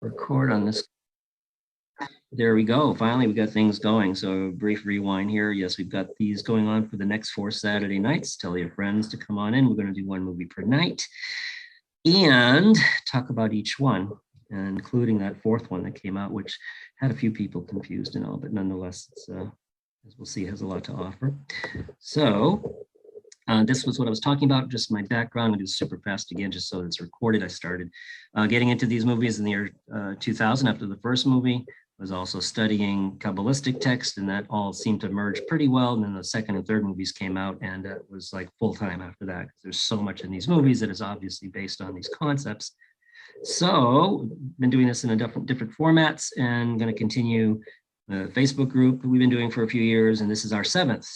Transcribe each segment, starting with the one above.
record on this. There we go. Finally, we got things going. So brief rewind here. Yes, we've got these going on for the next 4 Saturday nights. Tell your friends to come on in. We're going to do 1 movie per night and talk about each one, including that 4th one that came out, which had a few people confused and all, but nonetheless, it's, as we'll see, has a lot to offer. So this was what I was talking about, just my background. I'm going to do super fast again, just so it's recorded. I started getting into these movies in the year 2000 after the first movie. I was also studying Kabbalistic text, and that all seemed to merge pretty well. And then the second and third movies came out, and it was like full time after that. There's so much in these movies that is obviously based on these concepts. So been doing this in different formats, and going to continue the Facebook group we've been doing for a few years. And this is our seventh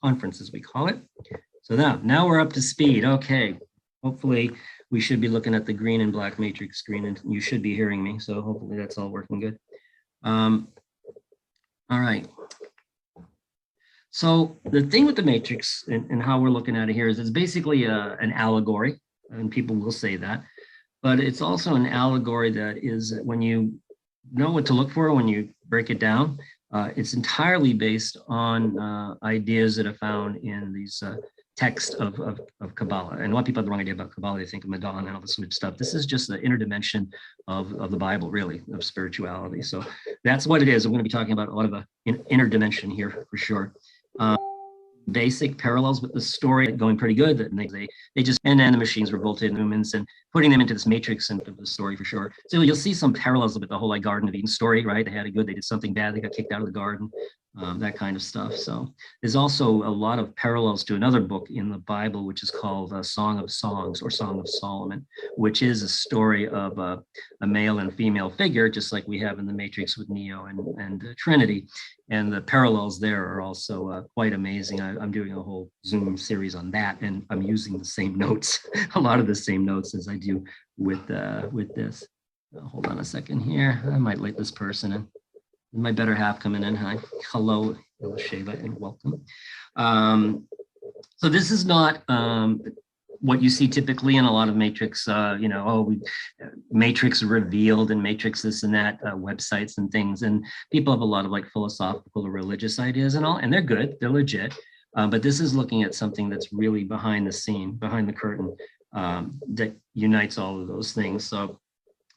conference, as we call it. So now we're up to speed. Okay, hopefully we should be looking at the green and black matrix screen, and you should be hearing me. So hopefully that's all working good. All right. So the thing with the matrix and how we're looking at it here is it's basically an allegory, and people will say that, but it's also an allegory that is, when you know what to look for, when you break it down, it's entirely based on ideas that are found in these texts of Kabbalah. And a lot of people have the wrong idea about Kabbalah. They think of Madonna and all this weird stuff. This is just the inner dimension of the Bible, really, of spirituality. So that's what it is. I'm going to be talking about a lot of the inner dimension here for sure. Basic parallels with the story going pretty good. And they just, and then the machines were bolted in humans and putting them into this matrix of the story for sure. So you'll see some parallels with the whole like Garden of Eden story, right? They had it good, they did something bad, they got kicked out of the garden, that kind of stuff. So there's also a lot of parallels to another book in the Bible, which is called Song of Songs or Song of Solomon, which is a story of a male and female figure, just like we have in the Matrix with Neo and Trinity. And the parallels there are also quite amazing. I'm doing a whole Zoom series on that, and I'm using the same notes, a lot of the same notes as I do with this. Hold on a second here. I might let this person in. My better half coming in. Hi, hello, Elisheva, and welcome. So this is not what you see typically in a lot of Matrix, Matrix revealed and Matrix this and that websites and things. And people have a lot of like philosophical or religious ideas and all, and they're good, they're legit. But this is looking at something that's really behind the scene, behind the curtain, that unites all of those things. So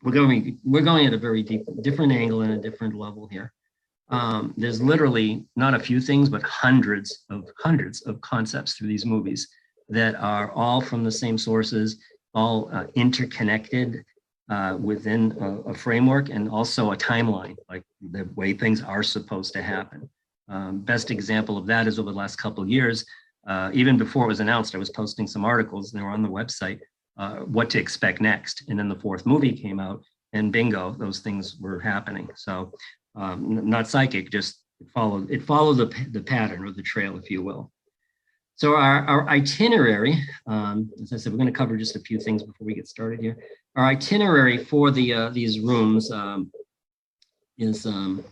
we're going at a very different angle and a different level here. There's literally not a few things, but hundreds of concepts through these movies that are all from the same sources, all interconnected within a framework and also a timeline, like the way things are supposed to happen. Best example of that is over the last couple of years, even before it was announced, I was posting some articles and they were on the website, what to expect next. And then the 4th movie came out and bingo, those things were happening. So not psychic, just it followed the pattern or the trail, if you will. So our itinerary, as I said, we're going to cover just a few things before we get started here. Our itinerary for these rooms is, hold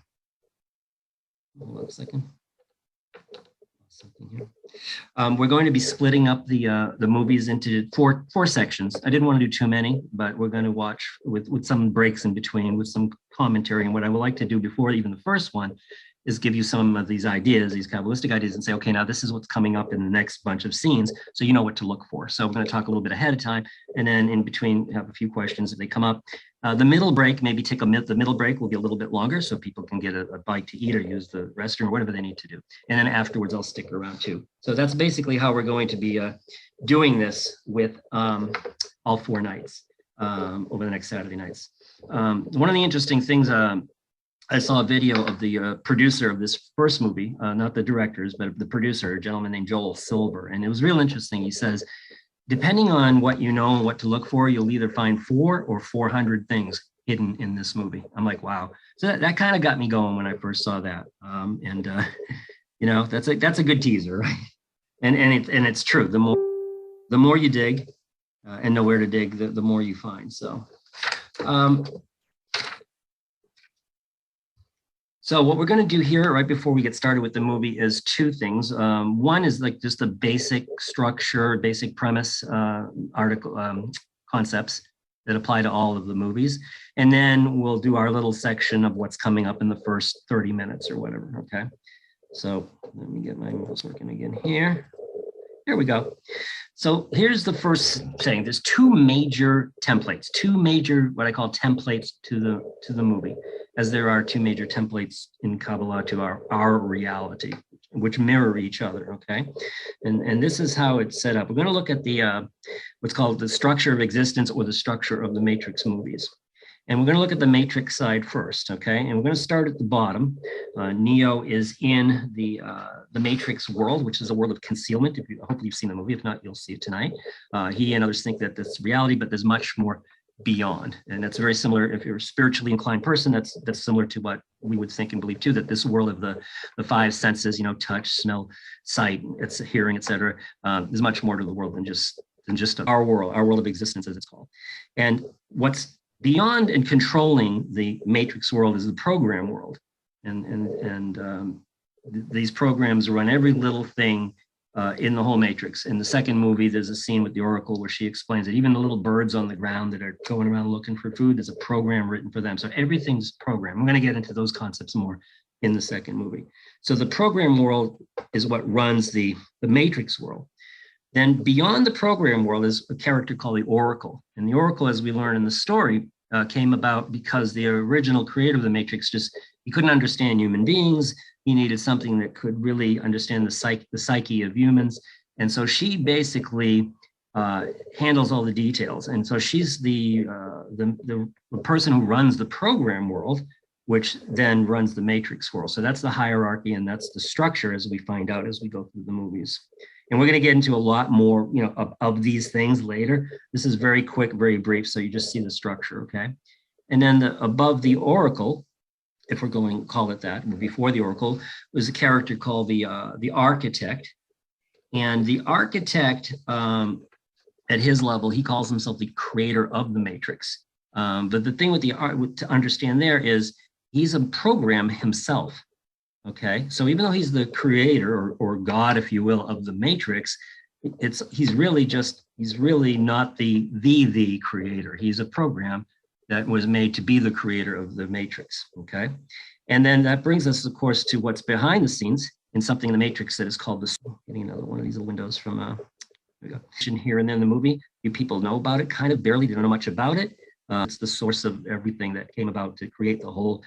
on a second. Something here. We're going to be splitting up the movies into four sections. I didn't want to do too many, but we're going to watch with some breaks in between, with some commentary. And what I would like to do before even the first one is give you some of these ideas, these Kabbalistic ideas, and say, okay, now this is what's coming up in the next bunch of scenes, so you know what to look for. So we're going to talk a little bit ahead of time, and then in between have a few questions if they come up. The middle break, maybe the middle break will be a little bit longer so people can get a bite to eat or use the restroom or whatever they need to do. And then afterwards, I'll stick around too. So that's basically how we're going to be doing this with all 4 nights over the next Saturday nights. One of the interesting things, I saw a video of the producer of this first movie, not the directors, but the producer, a gentleman named Joel Silver. And it was real interesting. He says, depending on what you know and what to look for, you'll either find 4 or 400 things hidden in this movie. I'm like, wow. So that kind of got me going when I first saw that. That's a good teaser, right? And it's true. The more you dig and know where to dig, the more you find. So. So what we're going to do here right before we get started with the movie is 2 things. One is like just the basic structure, basic premise, article concepts. that apply to all of the movies. And then we'll do our little section of what's coming up in the first 30 minutes or whatever, okay? So let me get my mouse working again here. Here we go. So here's the first thing. There's two major templates, two major, what I call templates to the movie, as there are two major templates in Kabbalah to our reality, which mirror each other, okay? And this is how it's set up. We're going to look at the what's called the structure of existence, or the structure of the Matrix movies. And we're going to look at the Matrix side first, okay? And we're going to start at the bottom. Neo is in the Matrix world, which is a world of concealment. Hopefully you've seen the movie. If not, you'll see it tonight. He and others think that that's reality, but there's much more beyond. And that's very similar. If you're a spiritually inclined person, that's similar to what we would think and believe too, that this world of the five senses, you know, touch, smell, sight, it's hearing, etc. There's much more to the world than just our world of existence, as it's called. And what's beyond and controlling the Matrix world is the program world. And these programs run every little thing in the whole Matrix. In the second movie, there's a scene with the Oracle where she explains that even the little birds on the ground that are going around looking for food, there's a program written for them. So everything's programmed. I'm going to get into those concepts more in the second movie. So the program world is what runs the Matrix world. Then beyond the program world is a character called the Oracle. And the Oracle, as we learn in the story, came about because the original creator of the Matrix he couldn't understand human beings. He needed something that could really understand the psyche of humans. And so she basically handles all the details. And so she's the person who runs the program world, which then runs the Matrix world. So that's the hierarchy, and that's the structure, as we find out as we go through the movies. And we're going to get into a lot more, you know, of these things later. This is very quick, very brief, so you just see the structure, okay? And then above the Oracle, if we're going to call it that, before the Oracle, was a character called the Architect. And the Architect, at his level, he calls himself the creator of the Matrix. But the thing with to understand there is he's a program himself. Okay, so even though he's the creator or God, if you will, of the Matrix, he's really not the creator. He's a program that was made to be the creator of the Matrix. Okay, and then that brings us, of course, to what's behind the scenes in something in the Matrix that is called the. Getting another one of these windows from here we go. Here and then the movie, you people know about it, kind of barely. They don't know much about it. It's the source of everything that came about to create the whole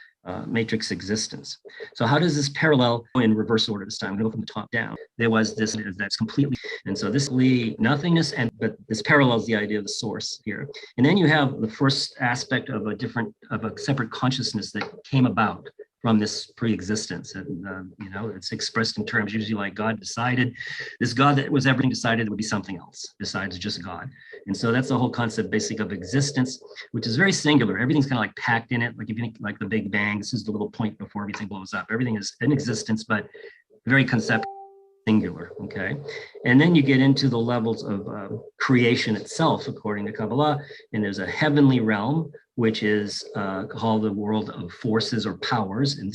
Matrix existence. So how does this parallel in reverse order this time? I'm going to go from the top down. There was this that's completely, and so this nothingness, but this parallels the idea of the source here. And then you have the first aspect of a separate consciousness that came about from this pre-existence. And you know, it's expressed in terms usually like God decided, this God that was everything decided it would be something else besides just God. And so that's the whole concept basic of existence, which is very singular. Everything's kind of like packed in it. Like if you think like the Big Bang, this is the little point before everything blows up. Everything is in existence, but very conceptual, singular, okay? And then you get into the levels of creation itself, according to Kabbalah, and there's a heavenly realm, which is called the world of forces or powers, and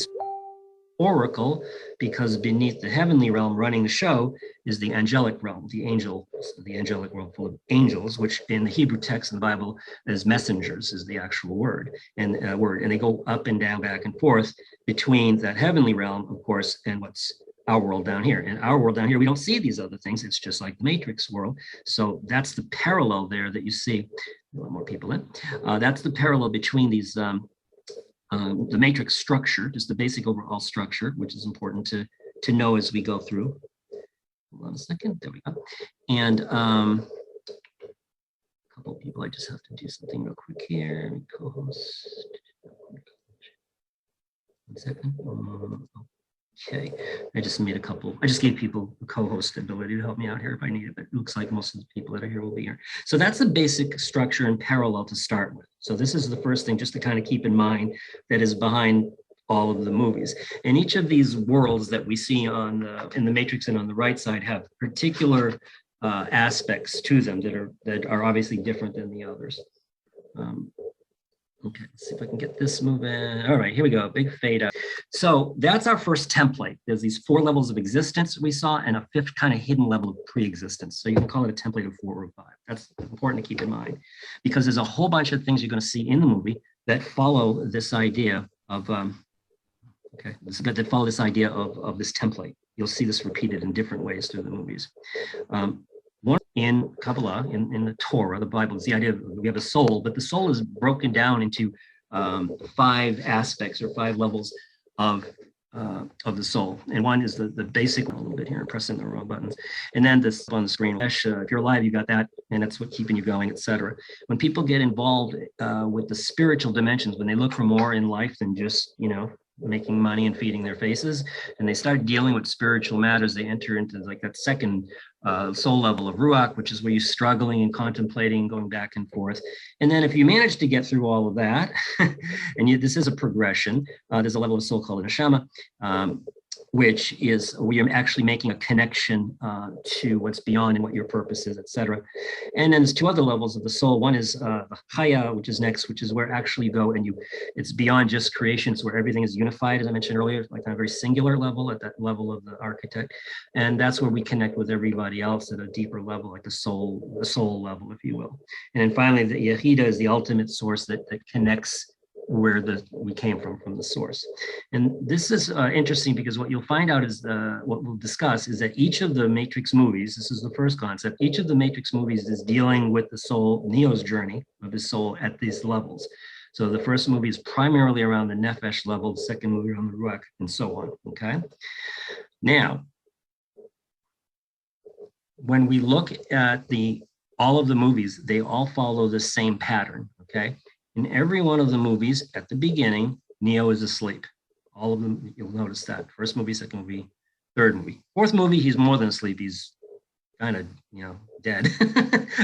Oracle, because beneath the heavenly realm running the show is the angelic realm, the angelic world full of angels, which in the Hebrew text in the Bible is messengers, is the actual word. And they go up and down, back and forth between that heavenly realm, of course, and what's our world down here. In our world down here, we don't see these other things. It's just like the Matrix world. So that's the parallel there that you see. A lot more people in. That's the parallel between these, the Matrix structure, just the basic overall structure, which is important to know as we go through. Hold on a second. There we go. And a couple of people, I just have to do something real quick here. Co-host. 1 second. Okay, I just gave people a co-host ability to help me out here if I need it, but it looks like most of the people that are here will be here. So that's the basic structure and parallel to start with. So this is the first thing just to kind of keep in mind that is behind all of the movies. And each of these worlds that we see in the Matrix and on the right side have particular aspects to them that are obviously different than the others. Okay, let's see if I can get this moving. All right, here we go, big fade out. So that's our first template. There's these 4 levels of existence we saw and a 5th kind of hidden level of pre-existence. So you can call it a template of 4 or 5. That's important to keep in mind, because there's a whole bunch of things you're going to see in the movie that follow this idea of that follow this idea of this template. You'll see this repeated in different ways through the movies. One in Kabbalah, in the Torah, the Bible, is the idea of we have a soul, but the soul is broken down into 5 aspects or 5 levels of the soul. And one is the basic one, a little bit here, I'm pressing the wrong buttons. And then this on the screen, if you're alive, you got that, and that's what's keeping you going, etc. When people get involved with the spiritual dimensions, when they look for more in life than just, making money and feeding their faces, and they start dealing with spiritual matters, they enter into like that second soul level of Ruach, which is where you're struggling and contemplating, going back and forth. And then if you manage to get through all of that, and this is a progression, there's a level of soul called Neshama, which is where you're actually making a connection to what's beyond and what your purpose is, etc. And then there's 2 other levels of the soul. One is Chaya, which is next, which is where actually you go and it's beyond just creation. It's where everything is unified, as I mentioned earlier, like on a very singular level, at that level of the architect. And that's where we connect with everybody else at a deeper level, like the soul level, if you will. And then finally, the Yehida is the ultimate source that connects where we came from the source. And this is interesting, because what you'll find out is what we'll discuss is that each of the Matrix movies, this is the first concept, each of the Matrix movies is dealing with the soul, Neo's journey of his soul at these levels. So the first movie is primarily around the Nefesh level, the second movie around the Ruach, and so on, okay? Now, when we look at all of the movies, they all follow the same pattern, okay? In every one of the movies, at the beginning, Neo is asleep. All of them, you'll notice that. First movie, second movie, third movie. Fourth movie, he's more than asleep. He's kind of, dead.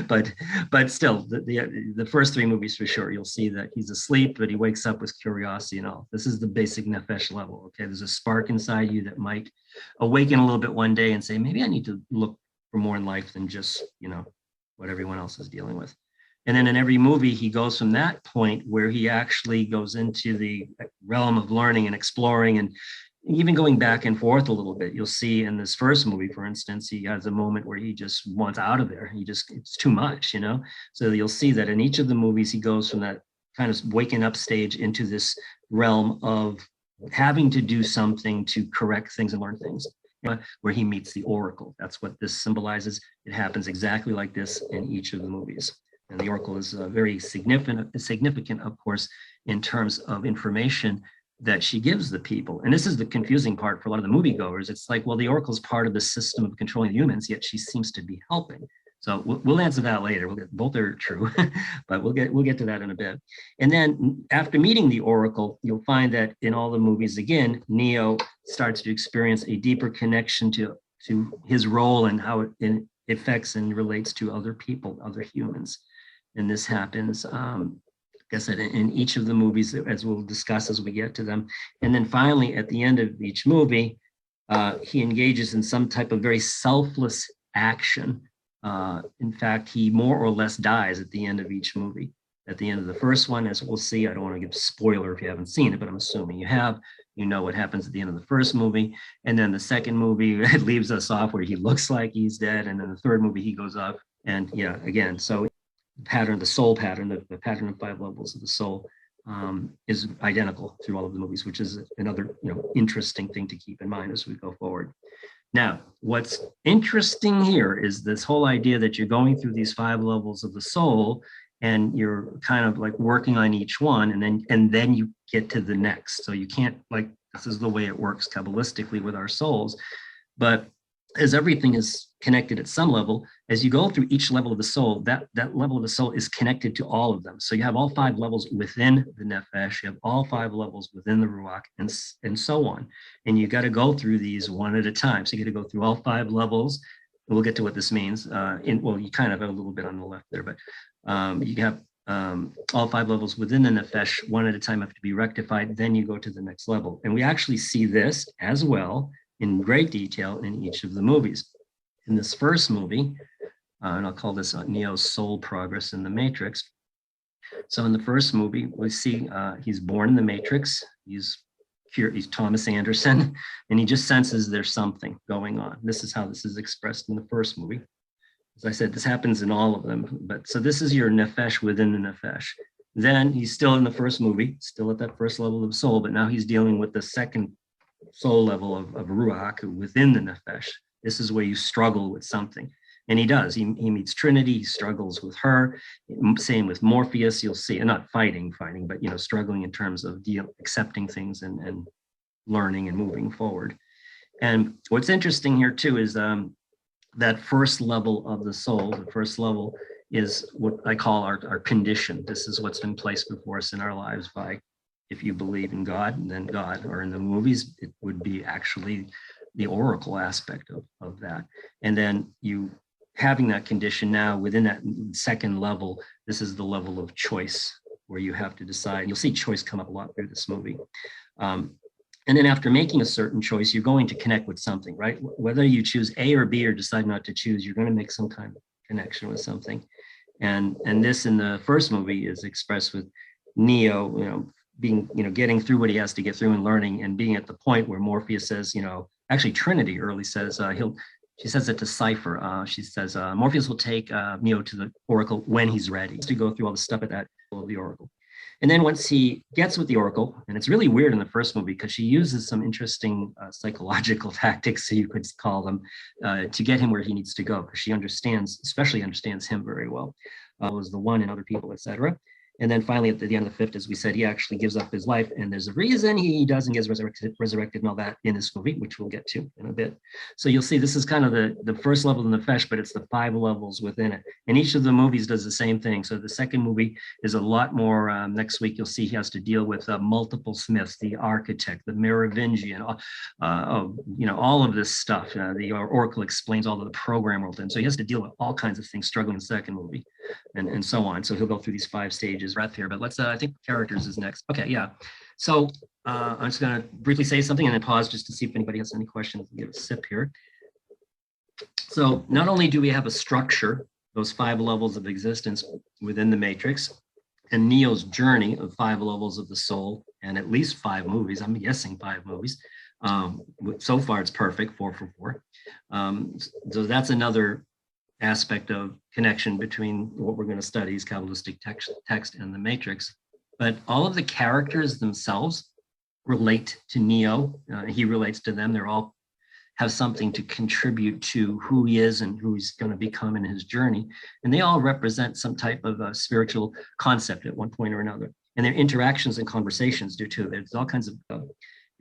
but still, the first 3 movies for sure, you'll see that he's asleep, but he wakes up with curiosity and all. This is the basic Nefesh level, okay? There's a spark inside you that might awaken a little bit one day and say, maybe I need to look for more in life than just, what everyone else is dealing with. And then in every movie, he goes from that point where he actually goes into the realm of learning and exploring and even going back and forth a little bit. You'll see in this first movie, for instance, he has a moment where he just wants out of there. It's too much, So you'll see that in each of the movies, he goes from that kind of waking up stage into this realm of having to do something to correct things and learn things, where he meets the Oracle. That's what this symbolizes. It happens exactly like this in each of the movies. And the Oracle is very significant, of course, in terms of information that she gives the people. And this is the confusing part for a lot of the moviegoers. It's like, well, the Oracle is part of the system of controlling humans, yet she seems to be helping. So we'll answer that later. Both are true, but we'll get to that in a bit. And then after meeting the Oracle, you'll find that in all the movies, again, Neo starts to experience a deeper connection to his role and how it affects and relates to other people, other humans. And this happens, like I said, in each of the movies, as we'll discuss as we get to them. And then finally, at the end of each movie, he engages in some type of very selfless action. In fact, he more or less dies at the end of each movie. At the end of the first one, as we'll see, I don't want to give a spoiler if you haven't seen it, but I'm assuming you have. You know what happens at the end of the first movie. And then the second movie, it leaves us off where he looks like he's dead. And then the third movie, he goes off. And again, so the soul pattern, the pattern of 5 levels of the soul is identical through all of the movies, which is another interesting thing to keep in mind as we go forward. Now, what's interesting here is this whole idea that you're going through these 5 levels of the soul, and you're kind of like working on each one, and then you get to the next. So you can't, this is the way it works Kabbalistically with our souls. But as everything is connected at some level, as you go through each level of the soul, that level of the soul is connected to all of them. So you have all 5 levels within the Nefesh, you have all 5 levels within the Ruach, and so on. And you got to go through these one at a time. So you got to go through all 5 levels. And we'll get to what this means. You kind of have a little bit on the left there, but you have all 5 levels within the Nefesh, one at a time, have to be rectified. Then you go to the next level. And we actually see this as well in great detail in each of the movies. In this first movie, and I'll call this Neo's soul progress in the Matrix. So in the first movie, we see he's born in the Matrix. He's Thomas Anderson, and he just senses there's something going on. This is how this is expressed in the first movie. as I said, this happens in all of them. But so this is your nefesh within the nefesh. Then he's still in the first movie, still at that first level of soul, but now he's dealing with the second soul level of ruach within the nefesh. This is where you struggle with something. And he does. He meets Trinity. He struggles with her. Same with Morpheus. You'll see, not fighting, but struggling in terms of accepting things and learning and moving forward. And what's interesting here too is that first level of the soul. The first level is what I call our condition. This is what's been placed before us in our lives by, if you believe in God, then God, or in the movies, it would be actually the oracle aspect of that. And then you having that condition now within that second level, this is the level of choice where you have to decide. You'll see choice come up a lot through this movie. And then after making a certain choice, you're going to connect with something, right? Whether you choose A or B or decide not to choose, you're going to make some kind of connection with something. And this in the first movie is expressed with Neo, being, getting through what he has to get through and learning, and being at the point where Morpheus says, actually Trinity early says she says it to Cypher. She says Morpheus will take Neo to the Oracle when he's ready to go through all the stuff at that level of the Oracle. And then once he gets with the Oracle, and it's really weird in the first movie because she uses some interesting psychological tactics, so you could call them, to get him where he needs to go, because she especially understands him very well. Was the one and other people, etc. And then finally, at the end of the fifth, as we said, he actually gives up his life, and there's a reason he does and gets resurrected and all that in this movie, which we'll get to in a bit. So you'll see this is kind of the first level in the nefesh, but it's the 5 levels within it. And each of the movies does the same thing. So the second movie is a lot more. Next week, you'll see he has to deal with multiple Smiths, the architect, the Merovingian, all of this stuff. The Oracle explains all of the program world, and so he has to deal with all kinds of things struggling in the second movie, and so on. So he'll go through these 5 stages. Breath here, but let's I think characters is next. Okay, yeah. So I'm just going to briefly say something and then pause just to see if anybody has any questions. We'll give a sip here. So not only do we have a structure, those 5 levels of existence within the Matrix, and Neo's journey of 5 levels of the soul, and at least 5 movies. I'm guessing 5 movies. So far, it's perfect, 4 for 4. So that's another aspect of connection between what we're going to study is Kabbalistic text and the Matrix. But all of the characters themselves relate to Neo. He relates to them. They're all have something to contribute to who he is and who he's going to become in his journey. And they all represent some type of spiritual concept at one point or another. And their interactions and conversations do too. There's all kinds of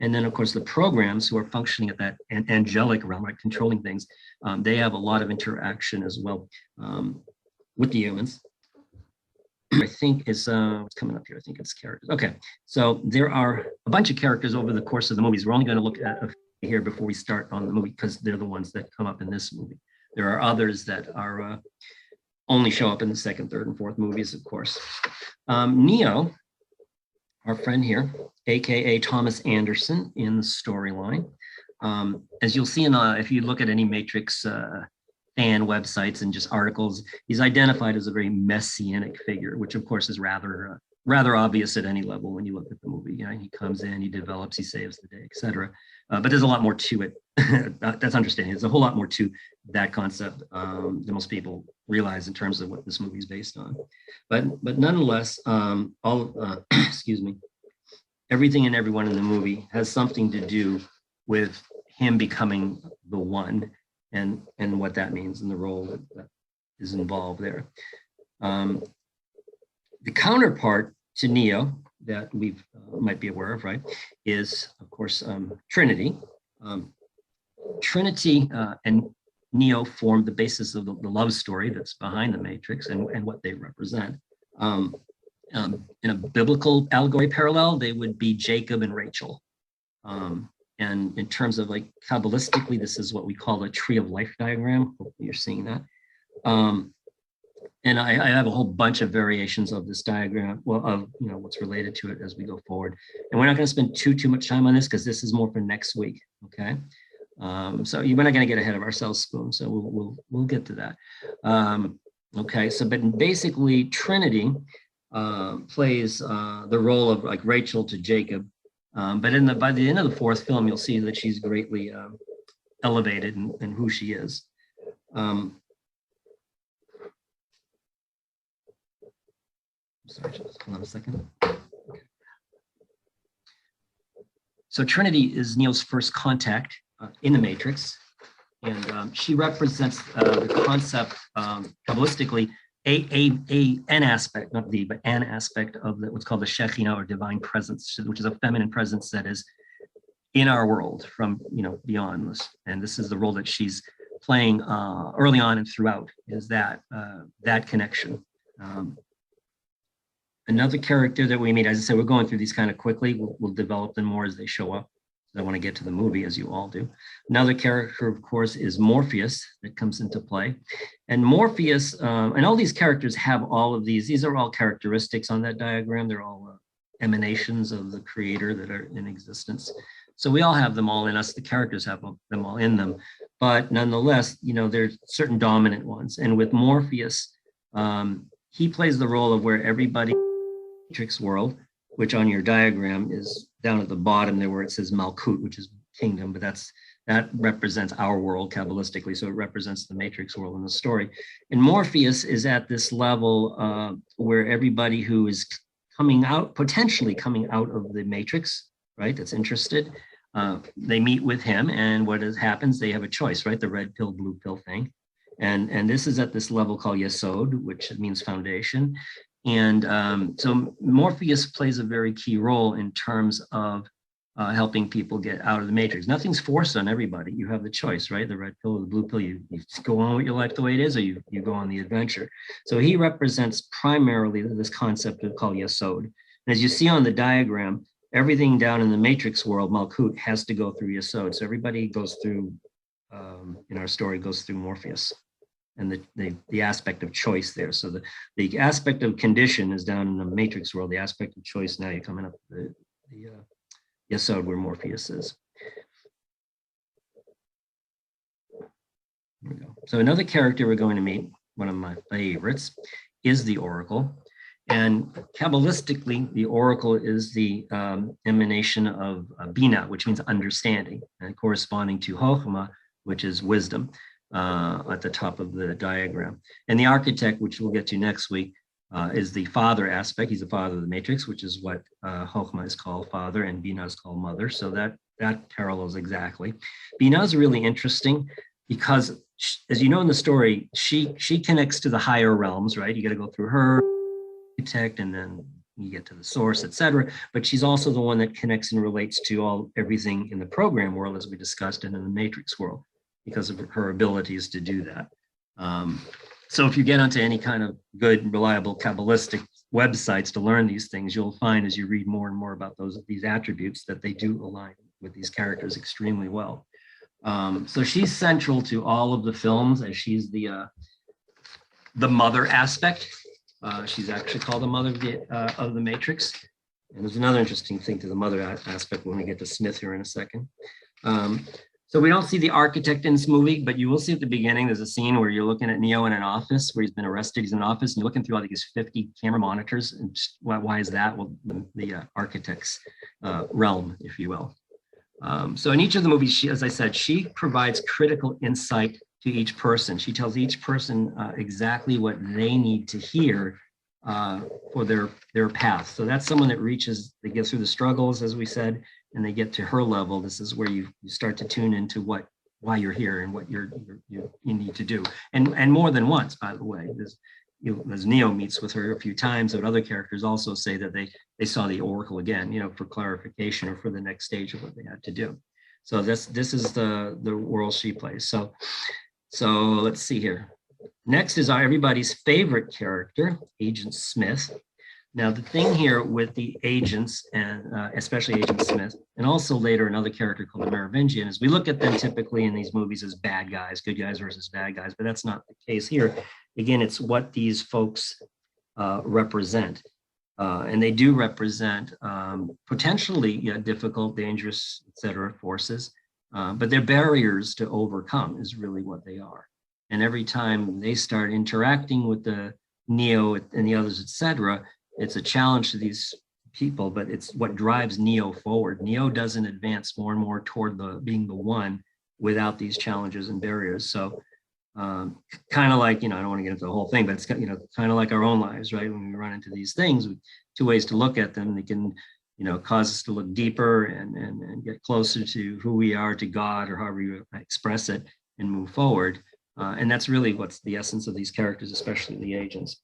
and then, of course, the programs who are functioning at that angelic realm, right, controlling things, they have a lot of interaction as well with the humans. I think is what's coming up here. I think it's characters. Okay, so there are a bunch of characters over the course of the movies. We're only going to look at a few here before we start on the movie because they're the ones that come up in this movie. There are others that are only show up in the second, third, and fourth movies, of course. Neo, our friend here, AKA Thomas Anderson in the storyline. As you'll see if you look at any Matrix fan websites and just articles, he's identified as a very messianic figure, which of course is rather obvious at any level when you look at the movie. He comes in, he develops, he saves the day, etc. But there's a lot more to it. That's understanding. There's a whole lot more to that concept than most people realize in terms of what this movie is based on. But nonetheless, excuse me, everything and everyone in the movie has something to do with him becoming the one and what that means and the role that is involved there. The counterpart to Neo that we might be aware of, right, is of course Trinity. Trinity and Neo form the basis of the love story that's behind the Matrix and what they represent. In a biblical allegory parallel, they would be Jacob and Rachel. And in terms of like Kabbalistically, this is what we call a tree of life diagram. Hopefully you're seeing that. And I have a whole bunch of variations of this diagram, well, of what's related to it as we go forward. And we're not going to spend too much time on this because this is more for next week. Okay. So we're not going to get ahead of ourselves, Spoon. So we'll get to that. Okay. So, but basically, Trinity plays the role of like Rachel to Jacob. But by the end of the fourth film, you'll see that she's greatly elevated in who she is. Sorry, just hold on a second. So Trinity is Neo's first contact in the Matrix, and she represents the concept Kabbalistically an aspect, not the, but an aspect of what's called the Shekhinah or divine presence, which is a feminine presence that is in our world from beyond this. And this is the role that she's playing early on and throughout, is that connection. Another character that we meet, as I said, we're going through these kind of quickly. We'll develop them more as they show up. I want to get to the movie, as you all do. Another character, of course, is Morpheus that comes into play. And Morpheus, and all these characters have all of these are all characteristics on that diagram. They're all emanations of the creator that are in existence. So we all have them all in us. The characters have them all in them. But nonetheless, there's certain dominant ones. And with Morpheus, he plays the role of where everybody Matrix world, which on your diagram is down at the bottom there where it says Malkut, which is kingdom, but that represents our world Kabbalistically, so it represents the Matrix world in the story. And Morpheus is at this level where everybody who is potentially coming out of the Matrix, right, that's interested, they meet with him, and what happens, they have a choice, right, the red pill, blue pill thing. And this is at this level called Yesod, which means foundation. And so Morpheus plays a very key role in terms of helping people get out of the Matrix. Nothing's forced on everybody. You have the choice, right? The red pill or the blue pill, you go on with your life the way it is, or you go on the adventure. So he represents primarily this concept called Yesod. And as you see on the diagram, everything down in the Matrix world, Malkut, has to go through Yesod. So everybody goes through, in our story, goes through Morpheus. And the aspect of choice there. So the aspect of condition is down in the Matrix world. The aspect of choice, now you're coming up the Yesod where Morpheus is. There we go. So another character we're going to meet, one of my favorites, is the Oracle. And Kabbalistically, the Oracle is the emanation of Bina, which means understanding, and corresponding to Chokhmah, which is wisdom. At the top of the diagram. And the architect, which we'll get to next week, is the father aspect. He's the father of the Matrix, which is what Chokhmah is called father and Bina is called mother. So that parallels exactly. Bina is really interesting because, as you know in the story, she connects to the higher realms, right? You got to go through her architect, and then you get to the source, etc. But she's also the one that connects and relates to everything in the program world, as we discussed, and in the Matrix world, because of her abilities to do that. So if you get onto any kind of good, reliable Kabbalistic websites to learn these things, you'll find as you read more and more about these attributes that they do align with these characters extremely well. So she's central to all of the films, as she's the mother aspect. She's actually called the mother of the Matrix. And there's another interesting thing to the mother aspect when we get to Smith here in a second. So we don't see the architect in this movie, but you will see at the beginning, there's a scene where you're looking at Neo in an office where he's been arrested. He's in an office and you're looking through all these 50 camera monitors. And why is that? Well, the architect's realm, if you will. So in each of the movies, as I said, she provides critical insight to each person. She tells each person exactly what they need to hear for their path. So that's someone that they get through the struggles, as we said, and they get to her level. This is where you start to tune into why you're here and what you need to do. And more than once, by the way, as Neo meets with her a few times, but other characters also say that they saw the Oracle again, for clarification or for the next stage of what they had to do. So this is the role she plays. So let's see here. Next is everybody's favorite character, Agent Smith. Now, the thing here with the agents, and especially Agent Smith, and also later another character called the Merovingian, is we look at them typically in these movies as bad guys, good guys versus bad guys, but that's not the case here. Again, it's what these folks represent. And they do represent potentially difficult, dangerous, etc. forces, but they're barriers to overcome is really what they are. And every time they start interacting with the Neo and the others, etc., it's a challenge to these people, but it's what drives Neo forward. Neo doesn't advance more and more toward being the one without these challenges and barriers. So kind of like, I don't want to get into the whole thing, but it's kind of like our own lives, right? When we run into these things, two ways to look at them. They can, cause us to look deeper and get closer to who we are, to God, or however you express it, and move forward. And that's really what's the essence of these characters, especially the agents.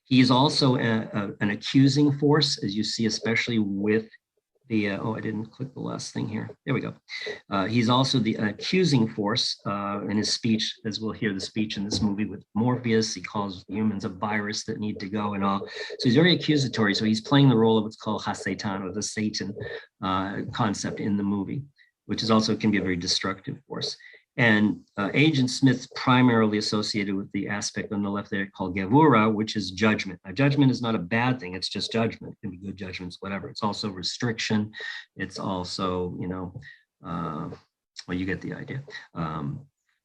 He is also an accusing force, as you see, especially with the, I didn't click the last thing here. There we go. He's also the accusing force in his speech, as we'll hear the speech in this movie with Morpheus. He calls humans a virus that need to go and all. So he's very accusatory. So he's playing the role of what's called Ha-Satan, or the Satan concept in the movie, which is also can be a very destructive force. And Agent Smith's primarily associated with the aspect on the left there called Gevura, which is judgment. Now, judgment is not a bad thing. It's just judgment. It can be good judgments, whatever. It's also restriction. It's also, well, you get the idea.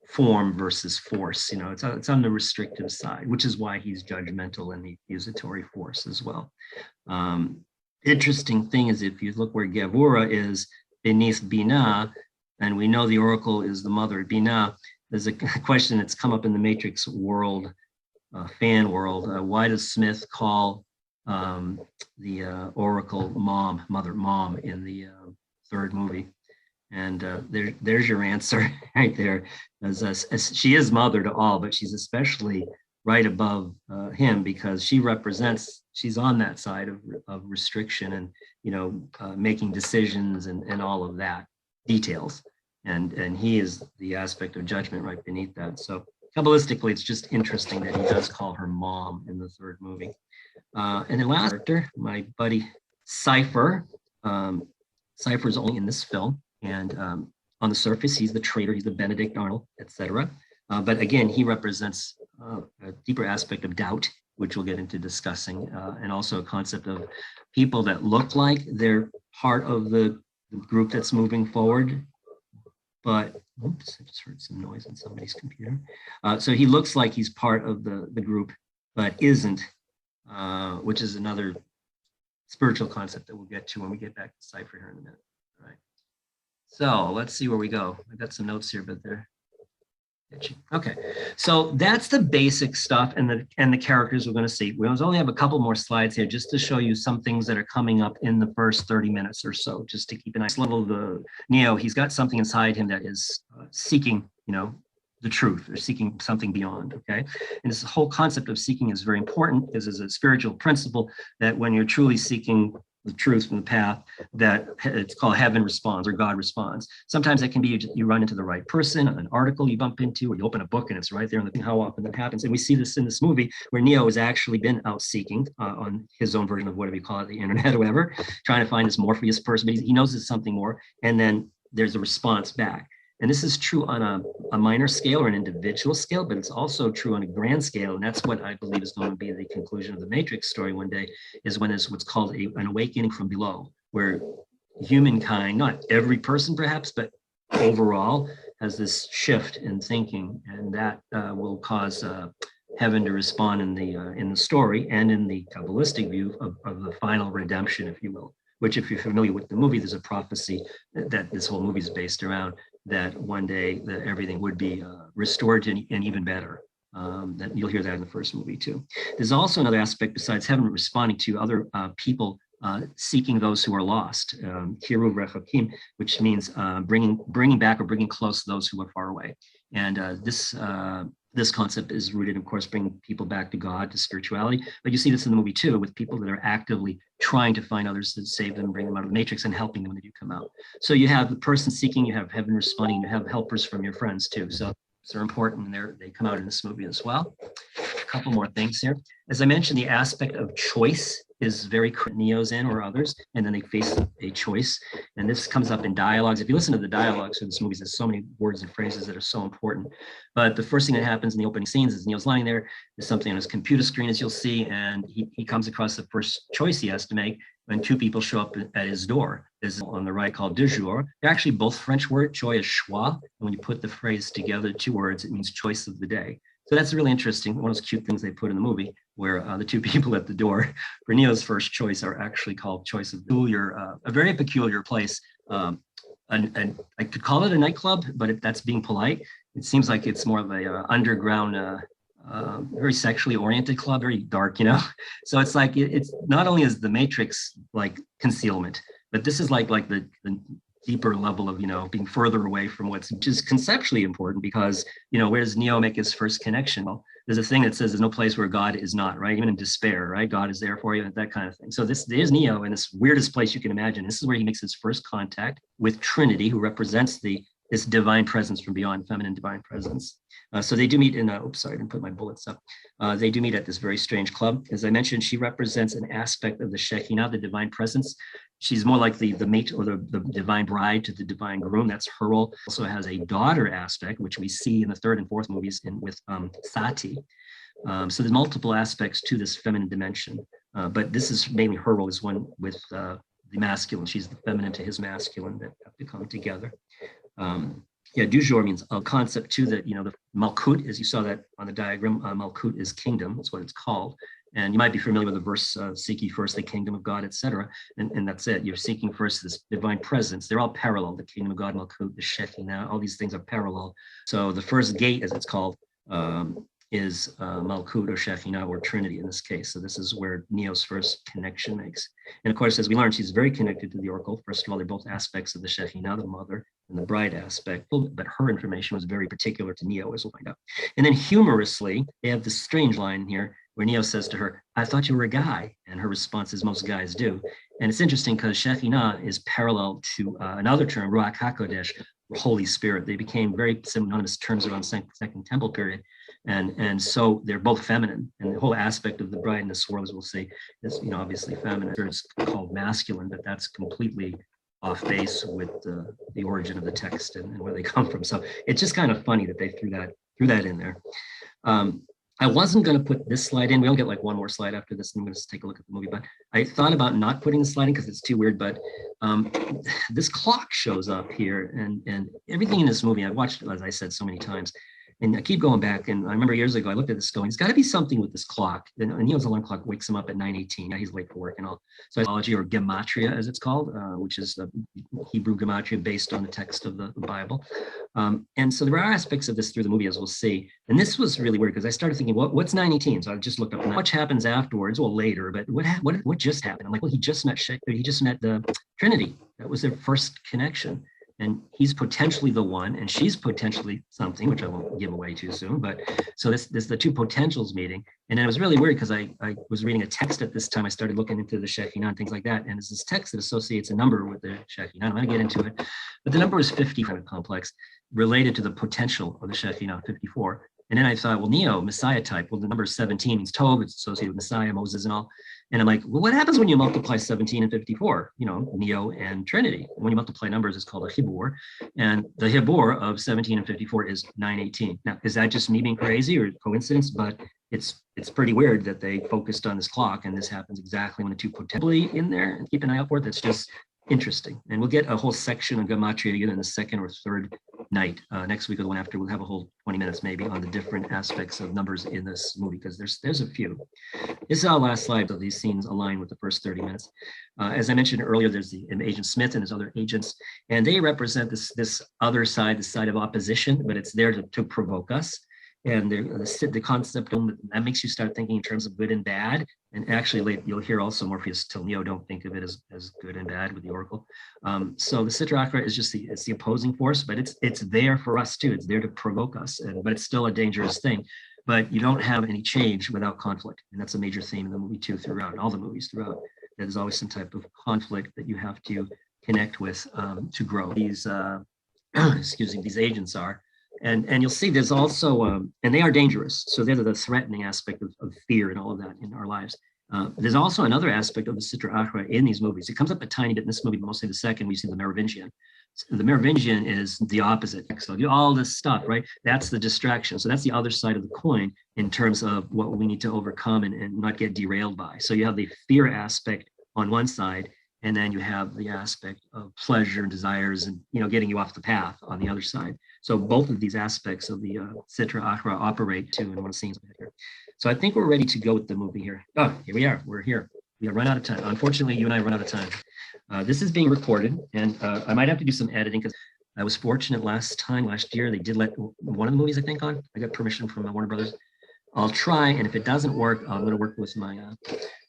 Form versus force. It's on the restrictive side, which is why he's judgmental and the accusatory force as well. Interesting thing is, if you look where Gevura is beneath Binah, and we know the Oracle is the mother of Binah, there's a question that's come up in the Matrix world, fan world. Why does Smith call the Oracle mom in the third movie? And there's your answer right there. As she is mother to all, but she's especially right above him, because she's on that side of restriction and making decisions and all of that. Details, and he is the aspect of judgment right beneath that. So Kabbalistically, it's just interesting that he does call her mom in the third movie. And then last character, my buddy Cypher. Cypher is only in this film, and on the surface, he's the traitor, he's the Benedict Arnold, etc. But again, he represents a deeper aspect of doubt, which we'll get into discussing, and also a concept of people that look like they're part of the group that's moving forward, but oops, I just heard some noise on somebody's computer. So he looks like he's part of the group, but isn't, which is another spiritual concept that we'll get to when we get back to Cypher here in a minute. All right. So let's see where we go. I got some notes here, but they're itchy. Okay, so that's the basic stuff and the characters we're going to see. We only have a couple more slides here just to show you some things that are coming up in the first 30 minutes or so, just to keep an eye. Level of the Neo, he's got something inside him that is seeking, the truth, or seeking something beyond. Okay, and this whole concept of seeking is very important, because it's a spiritual principle that when you're truly seeking the truth from the path, that it's called heaven responds, or God responds. Sometimes it can be you run into the right person, an article you bump into, or you open a book and it's right there. And how often that happens. And we see this in this movie where Neo has actually been out seeking on his own version of whatever you call it, the internet or whatever, trying to find this Morpheus person, but he knows it's something more. And then there's a response back. And this is true on a minor scale or an individual scale, but it's also true on a grand scale. And that's what I believe is going to be the conclusion of the Matrix story one day, is when there's what's called an awakening from below, where humankind, not every person perhaps, but overall has this shift in thinking, and that will cause heaven to respond in the story and in the Kabbalistic view of the final redemption, if you will, which, if you're familiar with the movie, there's a prophecy that this whole movie is based around, that one day that everything would be restored and even better. That you'll hear that in the first movie too. There's also another aspect besides heaven responding to other people seeking those who are lost, Kiruv Rechakim, which means bringing back or bringing close those who are far away. And this concept is rooted, of course, bringing people back to God, to spirituality. But you see this in the movie too, with people that are actively trying to find others to save them, bring them out of the matrix, and helping them when they do come out. So you have the person seeking, you have heaven responding, you have helpers from your friends too. So they're important, and they come out in this movie as well. A couple more things here. As I mentioned, the aspect of choice is very Neo's in, or others, and then they face a choice. And this comes up in dialogues. If you listen to the dialogues in this movie, there's so many words and phrases that are so important. But the first thing that happens in the opening scenes is Neo's lying there. There's something on his computer screen, as you'll see, and he comes across the first choice he has to make when two people show up at his door. There's on the right called de jour. They're actually both French words. Choix is choix. And when you put the phrase together, two words, it means choice of the day. So that's really interesting. One of those cute things they put in the movie, where the two people at the door for Neo's first choice are actually called choice of a very peculiar place. And I could call it a nightclub, but if that's being polite, it seems like it's more of a underground, very sexually oriented club, very dark, you know. So it's like it's not only is the Matrix like concealment, but this is like the deeper level of, you know, being further away from what's just conceptually important, because, you know, where does Neo make his first connection? Well, there's a thing that says there's no place where God is not, right? Even in despair, right? God is there for you, that kind of thing. So this is Neo in this weirdest place you can imagine. This is where he makes his first contact with Trinity, who represents this divine presence from beyond, feminine divine presence. So they do meet in, oops, sorry, I didn't put my bullets up. They do meet at this very strange club. As I mentioned, she represents an aspect of the Shekinah, the divine presence. She's more like the mate or the divine bride to the divine groom. That's her role. Also has a daughter aspect, which we see in the third and fourth movies with Sati. So there's multiple aspects to this feminine dimension. But this is mainly her role is one with the masculine. She's the feminine to his masculine that have to come together. Yeah, du jour means a concept too, that, you know, the Malkut, as you saw that on the diagram, Malkut is kingdom, that's what it's called. And you might be familiar with the verse, seek ye first the kingdom of God, etc. And that's it, you're seeking first this divine presence. They're all parallel, the kingdom of God, Malkut, the Shekinah, all these things are parallel. So the first gate, as it's called, is Malkut or Shekinah or Trinity in this case. So this is where Neo's first connection makes. And of course, as we learned, she's very connected to the Oracle. First of all, they're both aspects of the Shekinah, the mother, and the bride aspect, but her information was very particular to Neo, as we'll find out. And then humorously, they have this strange line here where Neo says to her, I thought you were a guy. And her response is, most guys do. And it's interesting because Shekinah is parallel to another term, Ruach HaKodesh, Holy Spirit. They became very synonymous terms around the Second Temple period. And so they're both feminine. And the whole aspect of the bride in this world, as we'll see, is, you know, obviously feminine. It's called masculine, but that's completely off base with the origin of the text and where they come from. So it's just kind of funny that they threw that in there. I wasn't going to put this slide in. We don't get like one more slide after this. I'm going to take a look at the movie, but I thought about not putting the slide in because it's too weird. But this clock shows up here, and everything in this movie, I've watched it, as I said, so many times. And I keep going back, and I remember years ago, I looked at this going, it's got to be something with this clock. And Neo's alarm clock wakes him up at 9:18. Yeah, he's late for work and all. So astrology, or gematria, as it's called, which is the Hebrew gematria based on the text of the Bible. And so there are aspects of this through the movie, as we'll see. And this was really weird because I started thinking, what's 9:18? So I just looked up much happens afterwards, well, later, but what just happened? I'm like, well, he just met the Trinity. That was their first connection. And he's potentially the one, and she's potentially something, which I won't give away too soon. But so this the two potentials meeting. And then it was really weird because I was reading a text at this time. I started looking into the Shekinah and things like that. And it's this text that associates a number with the Shekinah. I'm going to get into it. But the number was 50, kind of complex, related to the potential of the Shekinah, 54. And then I thought, well, Neo, Messiah type. Well, the number 17 means Tov. It's associated with Messiah, Moses, and all. And I'm like, well, what happens when you multiply 17 and 54? You know, Neo and Trinity. When you multiply numbers, it's called a Hibur. And the Hibur of 17 and 54 is 918. Now, is that just me being crazy or coincidence? But it's pretty weird that they focused on this clock, and this happens exactly when the two potentially in there. And keep an eye out for it. That's just interesting. And we'll get a whole section on gematria again in the second or third night. Next week or the one after, we'll have a whole 20 minutes maybe on the different aspects of numbers in this movie, because there's a few. This is our last slide, so these scenes align with the first 30 minutes. As I mentioned earlier, there's the Agent Smith and his other agents, and they represent this other side, the side of opposition, but it's there to provoke us. And the concept that makes you start thinking in terms of good and bad. And actually, you'll hear also Morpheus tell Neo, don't think of it as good and bad with the Oracle. So the Sitra Achra is just the opposing force, but it's there for us too. It's there to provoke us, but it's still a dangerous thing. But you don't have any change without conflict, and that's a major theme in the movie too. Throughout all the movies, there's always some type of conflict that you have to connect with to grow. These these agents are. And you'll see there's also, and they are dangerous. So they're the threatening aspect of fear and all of that in our lives. There's also another aspect of the Sitra Achra in these movies. It comes up a tiny bit in this movie, but mostly the second, we see the Merovingian. The Merovingian is the opposite. So do all this stuff, right? That's the distraction. So that's the other side of the coin in terms of what we need to overcome and not get derailed by. So you have the fear aspect on one side, and then you have the aspect of pleasure and desires and, getting you off the path on the other side. So both of these aspects of the Sitra Achra operate too in one scene here. So I think we're ready to go with the movie here. Oh, here we are. We're here. We have run out of time. Unfortunately, you and I run out of time. This is being recorded, and I might have to do some editing because I was fortunate last year, they did let one of the movies, I think, on. I got permission from Warner Brothers. I'll try, and if it doesn't work, I'm going to work with my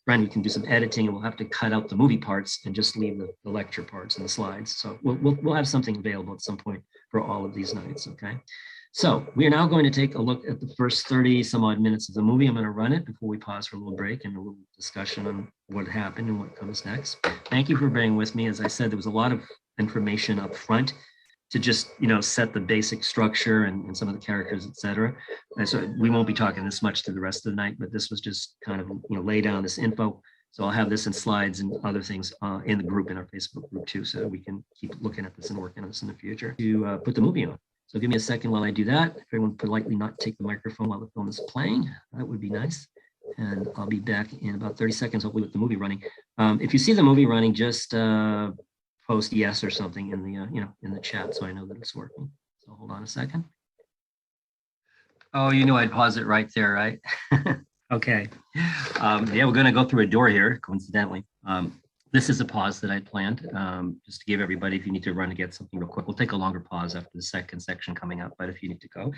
friend. We can do some editing, and we'll have to cut out the movie parts and just leave the lecture parts and the slides. So we'll have something available at some point for all of these nights, okay? So we are now going to take a look at the first 30 some odd minutes of the movie. I'm going to run it before we pause for a little break and a little discussion on what happened and what comes next. Thank you for bearing with me. As I said, there was a lot of information up front to just, set the basic structure and some of the characters, et cetera. And so we won't be talking this much through the rest of the night, but this was just kind of, lay down this info. So I'll have this in slides and other things in the group, in our Facebook group too, so we can keep looking at this and working on this in the future to put the movie on. So give me a second while I do that. If everyone politely not take the microphone while the film is playing, that would be nice. And I'll be back in about 30 seconds, hopefully, with the movie running. If you see the movie running, just post yes or something in the in the chat, so I know that it's working. So hold on a second. Oh, I'd pause it right there, right? Okay. Yeah, we're going to go through a door here, coincidentally. This is a pause that I planned, just to give everybody, if you need to run and get something real quick. We'll take a longer pause after the second section coming up, but if you need to go.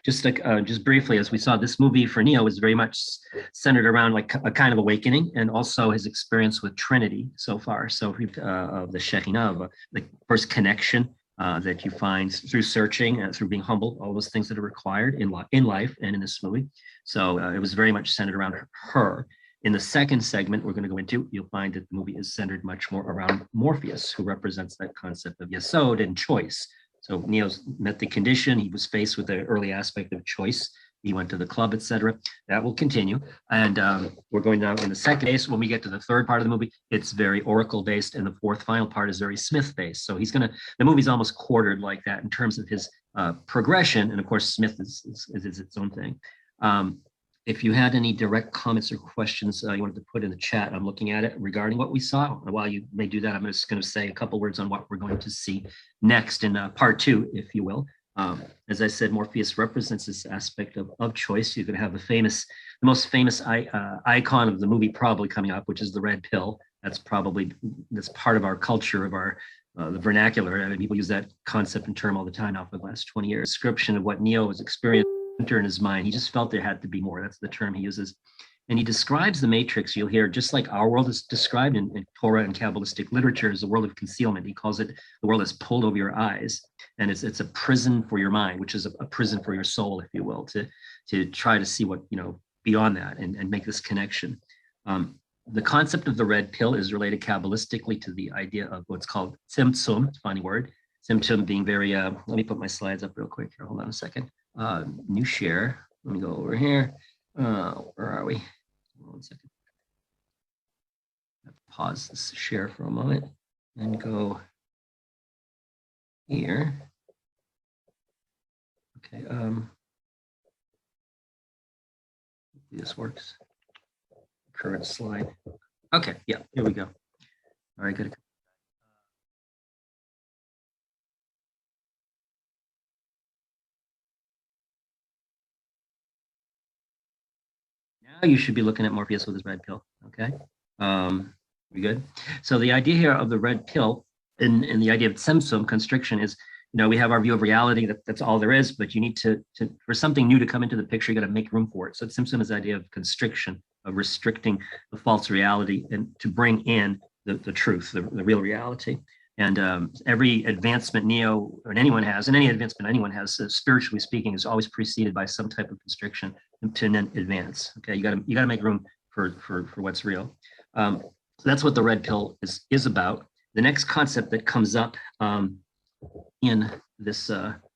Just briefly, as we saw, this movie for Neo is very much centered around like a kind of awakening, and also his experience with Trinity so far. So of the Shekinah, the first connection that you find through searching and through being humble, all those things that are required in life and in this movie. So it was very much centered around her. In the second segment we're going to go into, you'll find that the movie is centered much more around Morpheus, who represents that concept of Yesod and choice. So Neo's met the condition. He was faced with the early aspect of choice. He went to the club, etc. That will continue. And we're going now in the second case. When we get to the third part of the movie, it's very Oracle based, and the fourth final part is very Smith based. So the movie's almost quartered like that in terms of his progression. And of course, Smith is its own thing. If you had any direct comments or questions you wanted to put in the chat, I'm looking at it regarding what we saw. While you may do that, I'm just going to say a couple words on what we're going to see next in part two, if you will. As I said, Morpheus represents this aspect of choice. You're going to have the most famous icon of the movie probably coming up, which is the red pill. That's part of our culture, of our the vernacular. I mean, people use that concept and term all the time now for the last 20 years. Description of what Neo has experienced in his mind. He just felt there had to be more. That's the term he uses. And he describes the Matrix, you'll hear, just like our world is described in Torah and Kabbalistic literature, as a world of concealment. He calls it the world that's pulled over your eyes. And it's a prison for your mind, which is a prison for your soul, if you will, to try to see what, beyond that and make this connection. The concept of the red pill is related Kabbalistically to the idea of what's called tzimtzum, funny word. Tzimtzum being very, let me put my slides up real quick here. Hold on a second. New share. Let me go over here. Where are we? Hold on a second. Pause this share for a moment and go here. Okay. This works. Current slide. Okay. Yeah. Here we go. All right. Good. Now you should be looking at Morpheus with his red pill, okay? We good? So the idea here of the red pill and the idea of tzimtzum, constriction, is, we have our view of reality, that's all there is, but you need to for something new to come into the picture, you got to make room for it. So tzimtzum is the idea of constriction, of restricting the false reality and to bring in the truth, the real reality. And every advancement Neo or anyone has, and any advancement anyone has, spiritually speaking, is always preceded by some type of constriction to then advance. Okay, you got to make room for what's real. So that's what the red pill is about. The next concept that comes up in this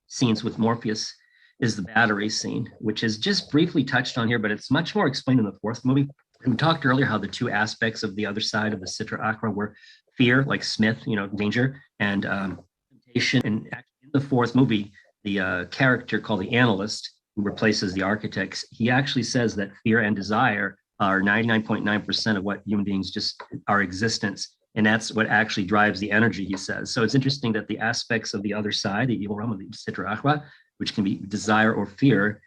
scenes with Morpheus is the battery scene, which is just briefly touched on here, but it's much more explained in the fourth movie. And we talked earlier how the two aspects of the other side of the Sitra Achra were fear, like Smith, danger, and temptation. And in the fourth movie, the character called the analyst, who replaces the architects, he actually says that fear and desire are 99.9% of what human beings just our existence. And that's what actually drives the energy, he says. So it's interesting that the aspects of the other side, the evil realm of the Sitra Achra, which can be desire or fear,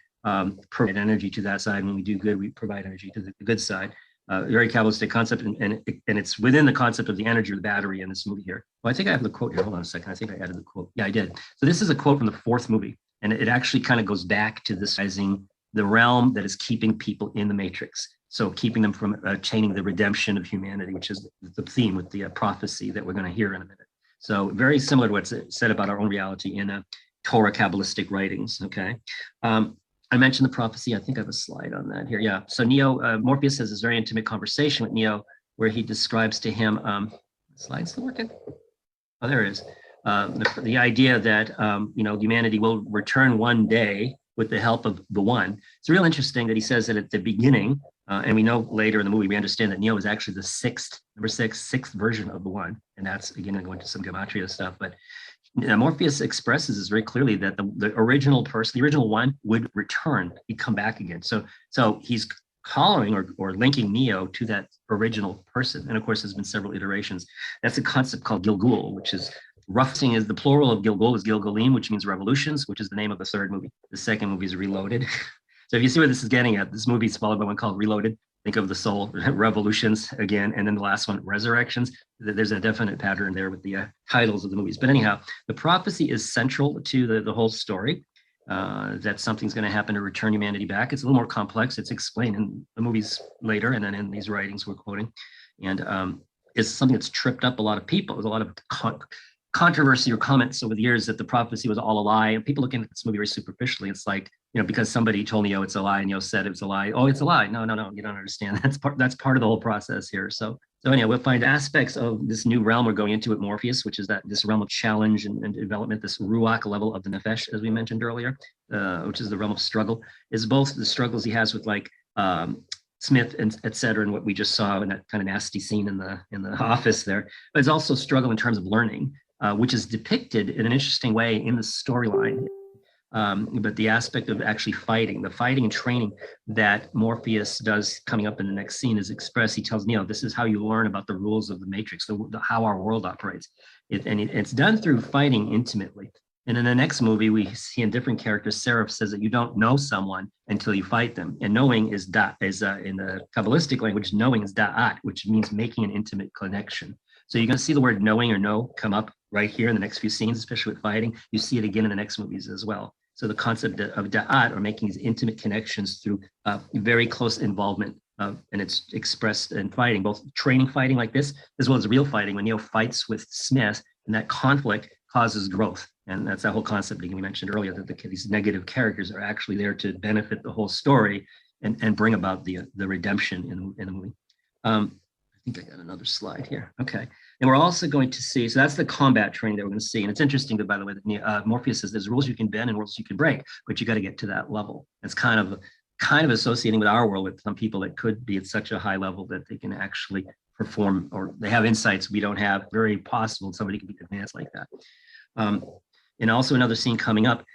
provide energy to that side. When we do good, we provide energy to the good side. very Kabbalistic concept, and it's within the concept of the energy of the battery in this movie here. Well, I think I have the quote here. Hold on a second. I think I added the quote. Yeah, I did. So this is a quote from the fourth movie, and it actually kind of goes back to this rising the realm that is keeping people in the Matrix. So keeping them from attaining the redemption of humanity, which is the theme with the prophecy that we're going to hear in a minute. So very similar to what's said about our own reality in Torah Kabbalistic writings. Okay. I mentioned the prophecy. I think I have a slide on that here. Yeah. So Neo, Morpheus has this very intimate conversation with Neo where he describes to him, slide's still working? Oh, there it is. The idea that, humanity will return one day with the help of the One. It's real interesting that he says that at the beginning, and we know later in the movie, we understand that Neo is actually the sixth version of the One. And that's, again, going to go into some gematria stuff, but Morpheus expresses this very clearly that the original person, the original One, would return, he'd come back again. So he's calling or linking Neo to that original person. And of course, there's been several iterations. That's a concept called Gilgul, which is roughly is the plural of Gilgul is Gilgalim, which means revolutions, which is the name of the third movie. The second movie is Reloaded. So if you see where this is getting at, this movie is followed by one called Reloaded. Think of the soul revolutions again, and then the last one, resurrections. There's a definite pattern there with the titles of the movies. But anyhow, the prophecy is central to the whole story. That something's going to happen to return humanity back. It's a little more complex. It's explained in the movies later, and then in these writings we're quoting. And it's something that's tripped up a lot of people. There's a lot of controversy or comments over the years that the prophecy was all a lie. And people looking at this movie very superficially. It's like, because somebody told Neo it's a lie, and Neo said it's a lie. Oh, it's a lie. No, you don't understand. That's part of the whole process here. So anyhow, we'll find aspects of this new realm we're going into with Morpheus, which is this realm of challenge and development, this ruach level of the nefesh, as we mentioned earlier, which is the realm of struggle, is both the struggles he has with Smith and et cetera, and what we just saw in that kind of nasty scene in the office there, but it's also struggle in terms of learning, which is depicted in an interesting way in the storyline. But the aspect of actually the fighting and training that Morpheus does coming up in the next scene is expressed. He tells Neo, this is how you learn about the rules of the Matrix, how our world operates. It's done through fighting intimately. And in the next movie, we see in different characters, Seraph says that you don't know someone until you fight them. And knowing is in the Kabbalistic language, knowing is da'at, which means making an intimate connection. So you're going to see the word knowing or know come up right here in the next few scenes, especially with fighting. You see it again in the next movies as well. So the concept of da'at, or making these intimate connections through very close involvement, and it's expressed in fighting, both training fighting like this, as well as real fighting. When Neo fights with Smith, and that conflict causes growth. And that's that whole concept that we mentioned earlier, that these negative characters are actually there to benefit the whole story and bring about the redemption in the movie. I think I got another slide here. Okay. And we're also going to see, so that's the combat training that we're going to see. And it's interesting that, by the way, that Morpheus says there's rules you can bend and rules you can break, but you got to get to that level. It's kind of associating with our world with some people that could be at such a high level that they can actually perform, or they have insights we don't have. Very possible somebody can be advanced like that. And also another scene coming up,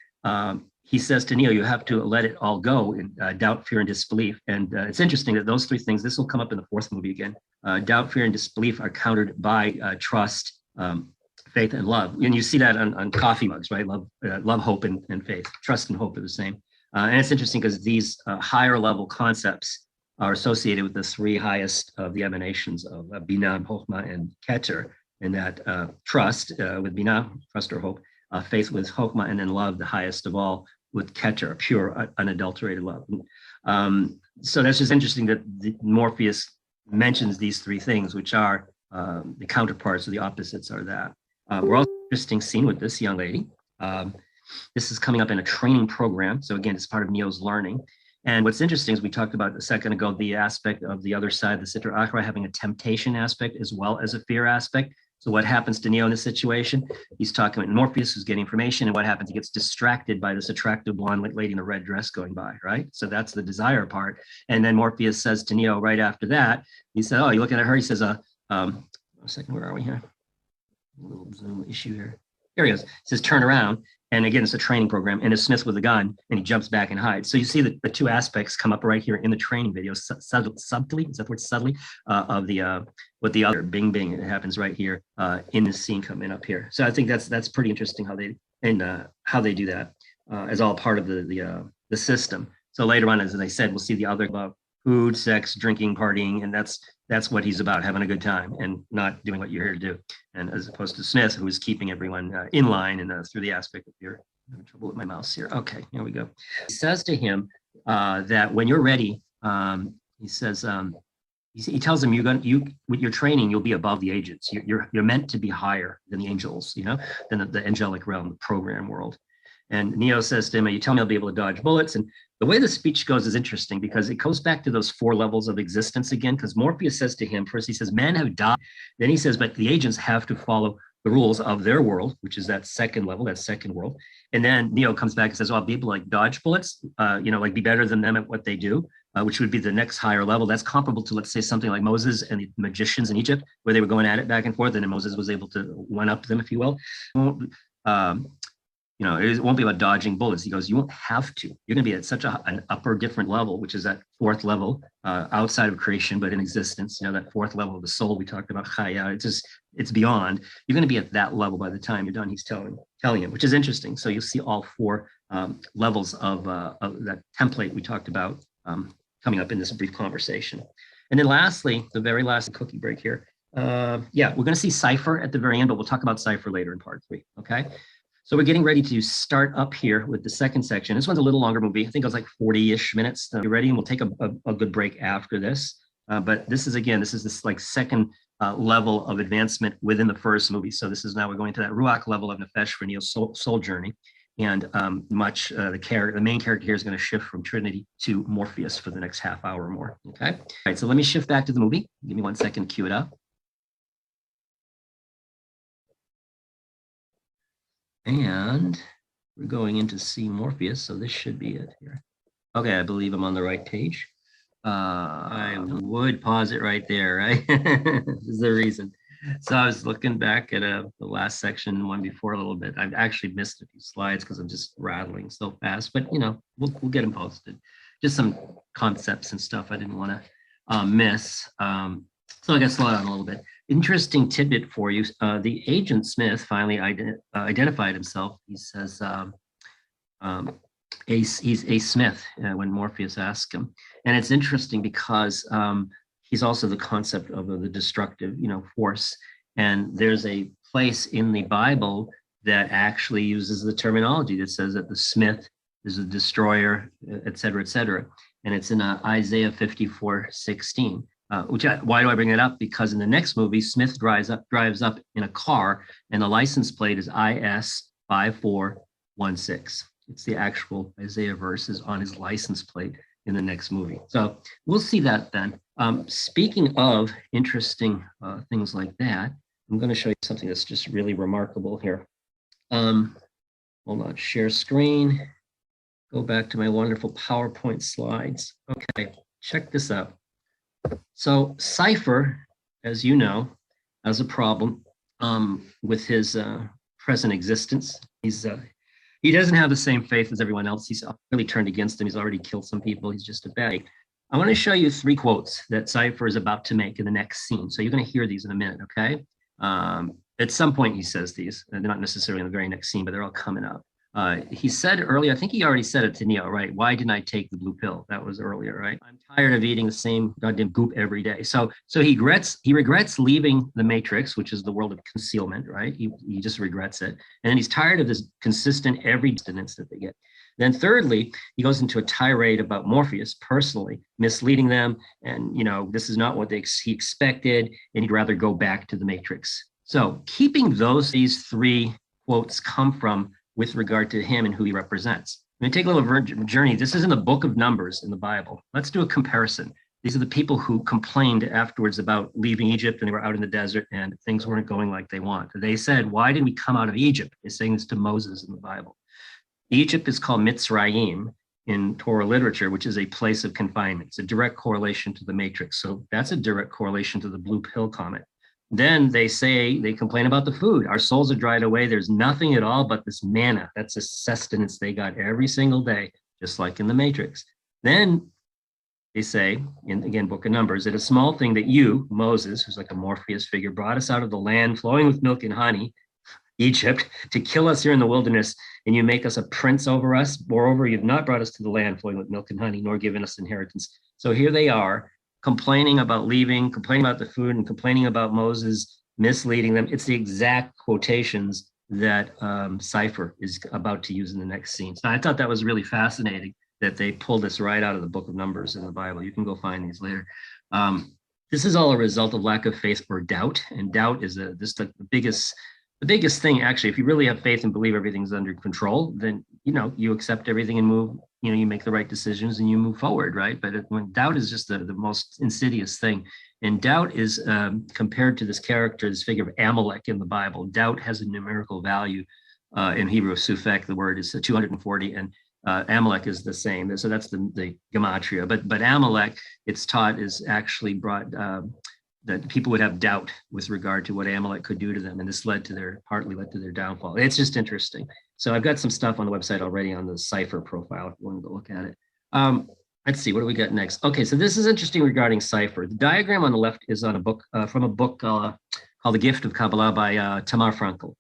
he says to Neo, you have to let it all go in doubt, fear, and disbelief. And it's interesting that those three things, this will come up in the fourth movie again. Doubt, fear, and disbelief are countered by trust, faith, and love. And you see that on coffee mugs, right? Love, hope, and faith. Trust and hope are the same. And it's interesting because these higher level concepts are associated with the three highest of the emanations of Binah, Chokhmah, and Keter. And that trust with Binah, trust or hope, faith with Chokhmah, and then love, the highest of all, with Keter, pure, unadulterated love. So that's just interesting that Morpheus mentions these three things, which are the counterparts or the opposites are that. We're also interesting scene with this young lady. This is coming up in a training program. So again, it's part of Neo's learning. And what's interesting is we talked about a second ago, the aspect of the other side, the Sitra Achra, having a temptation aspect as well as a fear aspect. So what happens to Neo in this situation? He's talking about Morpheus, who's getting information, and what happens? He gets distracted by this attractive blonde lady in a red dress going by, right? So that's the desire part. And then Morpheus says to Neo right after that, he said, oh, you're looking at her? He says, a second, where are we here? A little zoom issue here. Here he goes. He says, turn around. And again, it's a training program, and it's Smith with a gun, and he jumps back and hides. So you see the two aspects come up right here in the training video, subtly, is that the word subtly, of what the other bing bing, it happens right here in this scene coming up here. So I think that's pretty interesting how they do that as all part of the system. So later on, as I said, we'll see the other food, sex, drinking, partying, and that's what he's about, having a good time and not doing what you're here to do. And as opposed to Smith, who is keeping everyone in line and through the aspect of fear. I'm having trouble with my mouse here. Okay, here we go. He says to him that when you're ready, he says, he tells him with your training, you'll be above the agents. You're meant to be higher than the angels, than the angelic realm, the program world. And Neo says to him, you tell me I'll be able to dodge bullets. And the way the speech goes is interesting because it goes back to those 4 levels of existence again, because Morpheus says to him, first he says, men have died. Then he says, but the agents have to follow the rules of their world, which is that second level, that second world. And then Neo comes back and says, I'll be able to like dodge bullets, like be better than them at what they do, which would be the next higher level. That's comparable to, let's say, something like Moses and the magicians in Egypt, where they were going at it back and forth, and then Moses was able to one up them, if you will. It won't be about dodging bullets. He goes, you won't have to. You're going to be at such an upper different level, which is that 4th level outside of creation, but in existence, that 4th level of the soul we talked about, Chaya, it's beyond. You're going to be at that level by the time you're done, he's telling him, which is interesting. So you'll see all 4 levels of that template we talked about coming up in this brief conversation. And then lastly, the very last cookie break here. We're going to see Cypher at the very end, but we'll talk about Cypher later in part 3, okay? So we're getting ready to start up here with the second section. This one's a little longer movie. I think it was like 40-ish minutes. So you're ready, and we'll take a good break after this. But this is this like second level of advancement within the first movie. So this is now we're going to that Ruach level of Nefesh for Neo's soul journey. And the main character here is going to shift from Trinity to Morpheus for the next half hour or more. Okay. All right. So let me shift back to the movie. Give me 1 second to cue it up. And we're going in to see Morpheus, so this should be it here. Okay, I believe I'm on the right page. I would pause it right there, right? This is the reason. So I was looking back at the last section, one before a little bit. I've actually missed a few slides because I'm just rattling so fast, but we'll get them posted. Just some concepts and stuff I didn't want to miss. So I got to slow down a little bit. Interesting tidbit for you. The agent Smith finally identified himself. He says he's a Smith when Morpheus asked him. And it's interesting because he's also the concept of the destructive, force. And there's a place in the Bible that actually uses the terminology that says that the Smith is a destroyer, et cetera, et cetera. And it's in Isaiah 54:16. Why do I bring it up? Because in the next movie, Smith drives up in a car, and the license plate is IS 5416. It's the actual Isaiah verses on his license plate in the next movie. So we'll see that then. Speaking of interesting things like that, I'm going to show you something that's just really remarkable here. Hold on, share screen. Go back to my wonderful PowerPoint slides. Okay, check this out. So Cypher, as you know, has a problem with his present existence. He doesn't have the same faith as everyone else. He's really turned against him. He's already killed some people. He's just a bad. I want to show you 3 quotes that Cypher is about to make in the next scene. So you're going to hear these in a minute, okay? At some point he says these. They're not necessarily in the very next scene, but they're all coming up. He said earlier, I think he already said it to Neo, right? Why didn't I take the blue pill? That was earlier, right? I'm tired of eating the same goddamn goop every day. So he regrets leaving the Matrix, which is the world of concealment, right? He just regrets it. And he's tired of this consistent every distance that they get. Then thirdly, he goes into a tirade about Morpheus personally, misleading them. And, this is not what he expected. And he'd rather go back to the Matrix. So keeping these 3 quotes come from with regard to him and who he represents. I'm going to take a little journey. This is in the book of Numbers in the Bible. Let's do a comparison. These are the people who complained afterwards about leaving Egypt, and they were out in the desert and things weren't going like they want. They said, why did we come out of Egypt? They're saying this to Moses in the Bible. Egypt is called Mitzrayim in Torah literature, which is a place of confinement. It's a direct correlation to the Matrix. So that's a direct correlation to the blue pill comment. Then they complain about the food. Our souls are dried away. There's nothing at all but this manna. That's a sustenance they got every single day, just like in the Matrix. Then they say, in book of Numbers, that a small thing that you, Moses, who's like a Morpheus figure, brought us out of the land flowing with milk and honey. Egypt to kill us here in the wilderness, and you make us a prince over us. Moreover, you've not brought us to the land flowing with milk and honey, nor given us inheritance. So here they are complaining about leaving, complaining about the food, and complaining about Moses misleading them. It's the exact quotations that Cypher is about to use in the next scene. So I thought that was really fascinating that they pulled this right out of the book of Numbers in the Bible. You can go find these later. This is all a result of lack of faith or doubt, and doubt is the biggest thing. Actually, if you really have faith and believe everything's under control, then you accept everything and move. You make the right decisions and you move forward, right? But when doubt is just the most insidious thing, and doubt is compared to this character, this figure of Amalek in the Bible. Doubt has a numerical value in Hebrew. Sufek, the word is 240, and Amalek is the same. So that's the gematria. But Amalek, it's taught, is actually brought that people would have doubt with regard to what Amalek could do to them, and this partly led to their downfall. It's just interesting. So I've got some stuff on the website already on the Cypher profile if you want to go look at it. Let's see, what do we got next? Okay, so this is interesting regarding Cypher. The diagram on the left is on a book from a book called The Gift of Kabbalah by Tamar Frankel.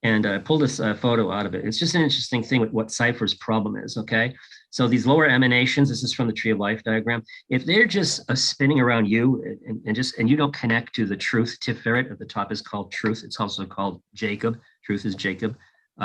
And I pulled this photo out of it. It's just an interesting thing with what Cypher's problem is, okay? So these lower emanations, this is from the Tree of Life diagram. If they're just spinning around you and you don't connect to the truth, Tiferet at the top is called truth. It's also called Jacob. Truth is Jacob,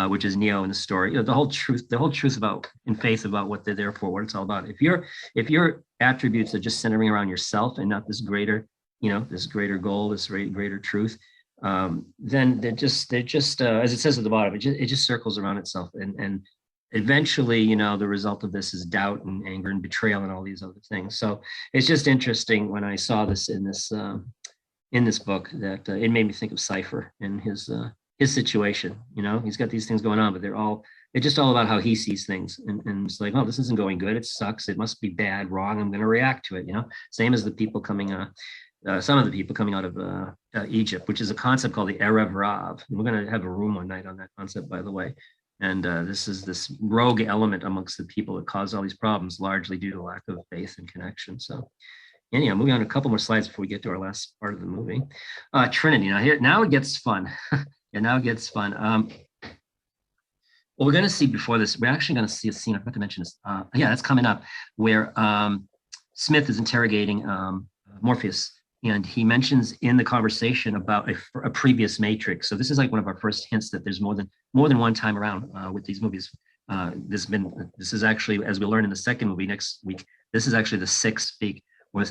which is Neo in the story. The whole truth about in faith about what they're there for, what it's all about. If your attributes are just centering around yourself and not this greater, this greater goal, this greater truth, then they're just as it says at the bottom, it just circles around itself, and eventually the result of this is doubt and anger and betrayal and all these other things. So it's just interesting when I saw this in this book that it made me think of Cypher and his situation. He's got these things going on, but it's just all about how he sees things, and it's like, oh, this isn't going good, it sucks, it must be bad, wrong, I'm going to react to it. Same as the people coming some of the people coming out of Egypt, which is a concept called the Erev Rav. And we're going to have a room one night on that concept, by the way. And this is this rogue element amongst the people that caused all these problems, largely due to lack of faith and connection. So anyhow, moving on a couple more slides before we get to our last part of the movie. Trinity. Now it gets fun. Yeah, now it gets fun. What we're going to see before this, we're actually going to see a scene. I forgot to mention this. That's coming up, where Smith is interrogating Morpheus. And he mentions in the conversation about a previous Matrix. So this is like one of our first hints that there's more than one time around with these movies. This is actually, as we learn in the second movie next week, this is actually the sixth speak,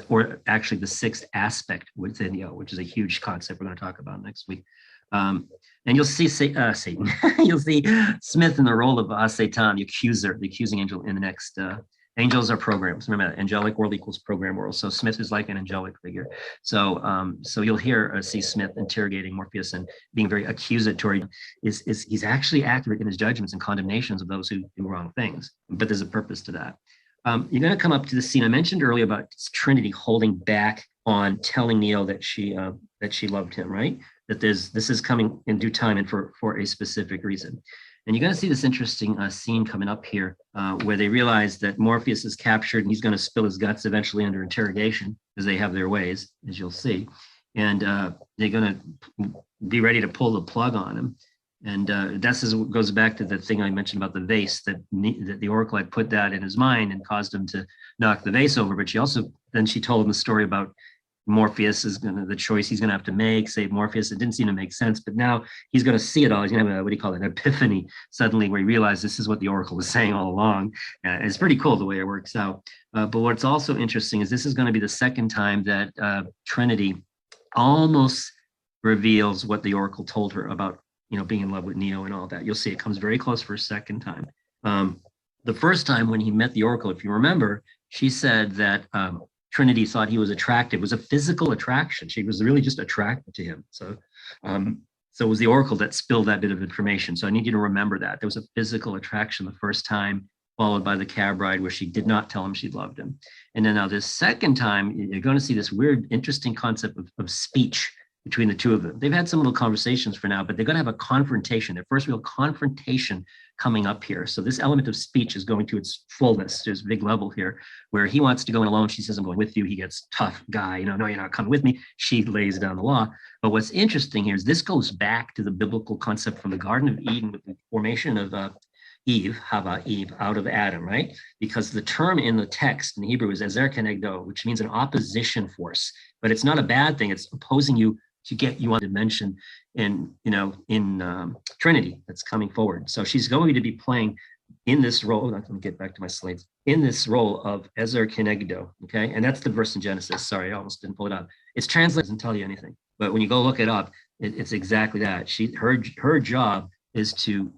or actually the sixth aspect within Neo, which is a huge concept we're going to talk about next week. And you'll see Satan. You'll see Smith in the role of Satan, the accuser, the accusing angel in the next. Angels are programs. Remember that angelic world equals program world. So Smith is like an angelic figure. So you'll see Smith interrogating Morpheus and being very accusatory. He's actually accurate in his judgments and condemnations of those who do wrong things. But there's a purpose to that. You're going to come up to the scene I mentioned earlier about Trinity holding back on telling Neo that she loved him, right? That this is coming in due time and for a specific reason. And you're going to see this interesting scene coming up here where they realize that Morpheus is captured and he's going to spill his guts eventually under interrogation, because they have their ways, as you'll see. And they're going to be ready to pull the plug on him. And goes back to the thing I mentioned about the vase, that the Oracle had put that in his mind and caused him to knock the vase over. But she told him the story about Morpheus the choice he's going to have to make, save Morpheus. It didn't seem to make sense, but now he's going to see it all. He's going to have an epiphany suddenly, where he realizes this is what the Oracle was saying all along. It's pretty cool the way it works out. But what's also interesting is this is going to be the second time that Trinity almost reveals what the Oracle told her about, being in love with Neo and all that. You'll see it comes very close for a second time. The first time when he met the Oracle, if you remember, she said that Trinity thought he was attractive. It was a physical attraction. She was really just attracted to him. So it was the Oracle that spilled that bit of information. So I need you to remember that. There was a physical attraction the first time, followed by the cab ride where she did not tell him she loved him. And then now this second time, you're going to see this weird, interesting concept of speech between the two of them. They've had some little conversations for now, but they're going to have a confrontation, their first real confrontation coming up here. So this element of speech is going to its fullness. There's a big level here where he wants to go in alone. She says, I'm going with you. He gets tough guy, no, you're not coming with me. She lays down the law. But what's interesting here is this goes back to the biblical concept from the Garden of Eden with the formation of Eve, Eve, out of Adam, right? Because the term in the text in Hebrew is ezer kenegdo, which means an opposition force, but it's not a bad thing. It's opposing you to get you on dimension in Trinity that's coming forward. So she's going to be playing in this role. Let me get back to my slides. In this role of ezer kenegdo, okay? And that's the verse in Genesis. Sorry, I almost didn't pull it up. It's translated, doesn't tell you anything. But when you go look it up, it's exactly that. Her job is to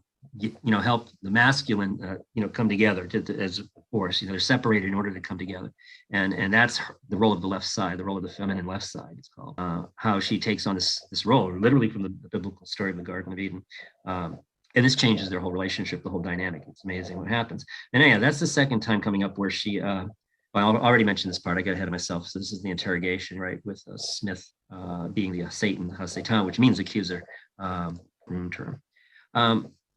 help the masculine, come together as a force. They're separated in order to come together, and that's the role of the left side, the role of the feminine left side. It's called how she takes on this role, literally from the biblical story of the Garden of Eden, and this changes their whole relationship, the whole dynamic. It's amazing what happens. And yeah, that's the second time coming up where she. I already mentioned this part. I got ahead of myself. So this is the interrogation, right, with Smith being the Satan, Satan, which means accuser, room term.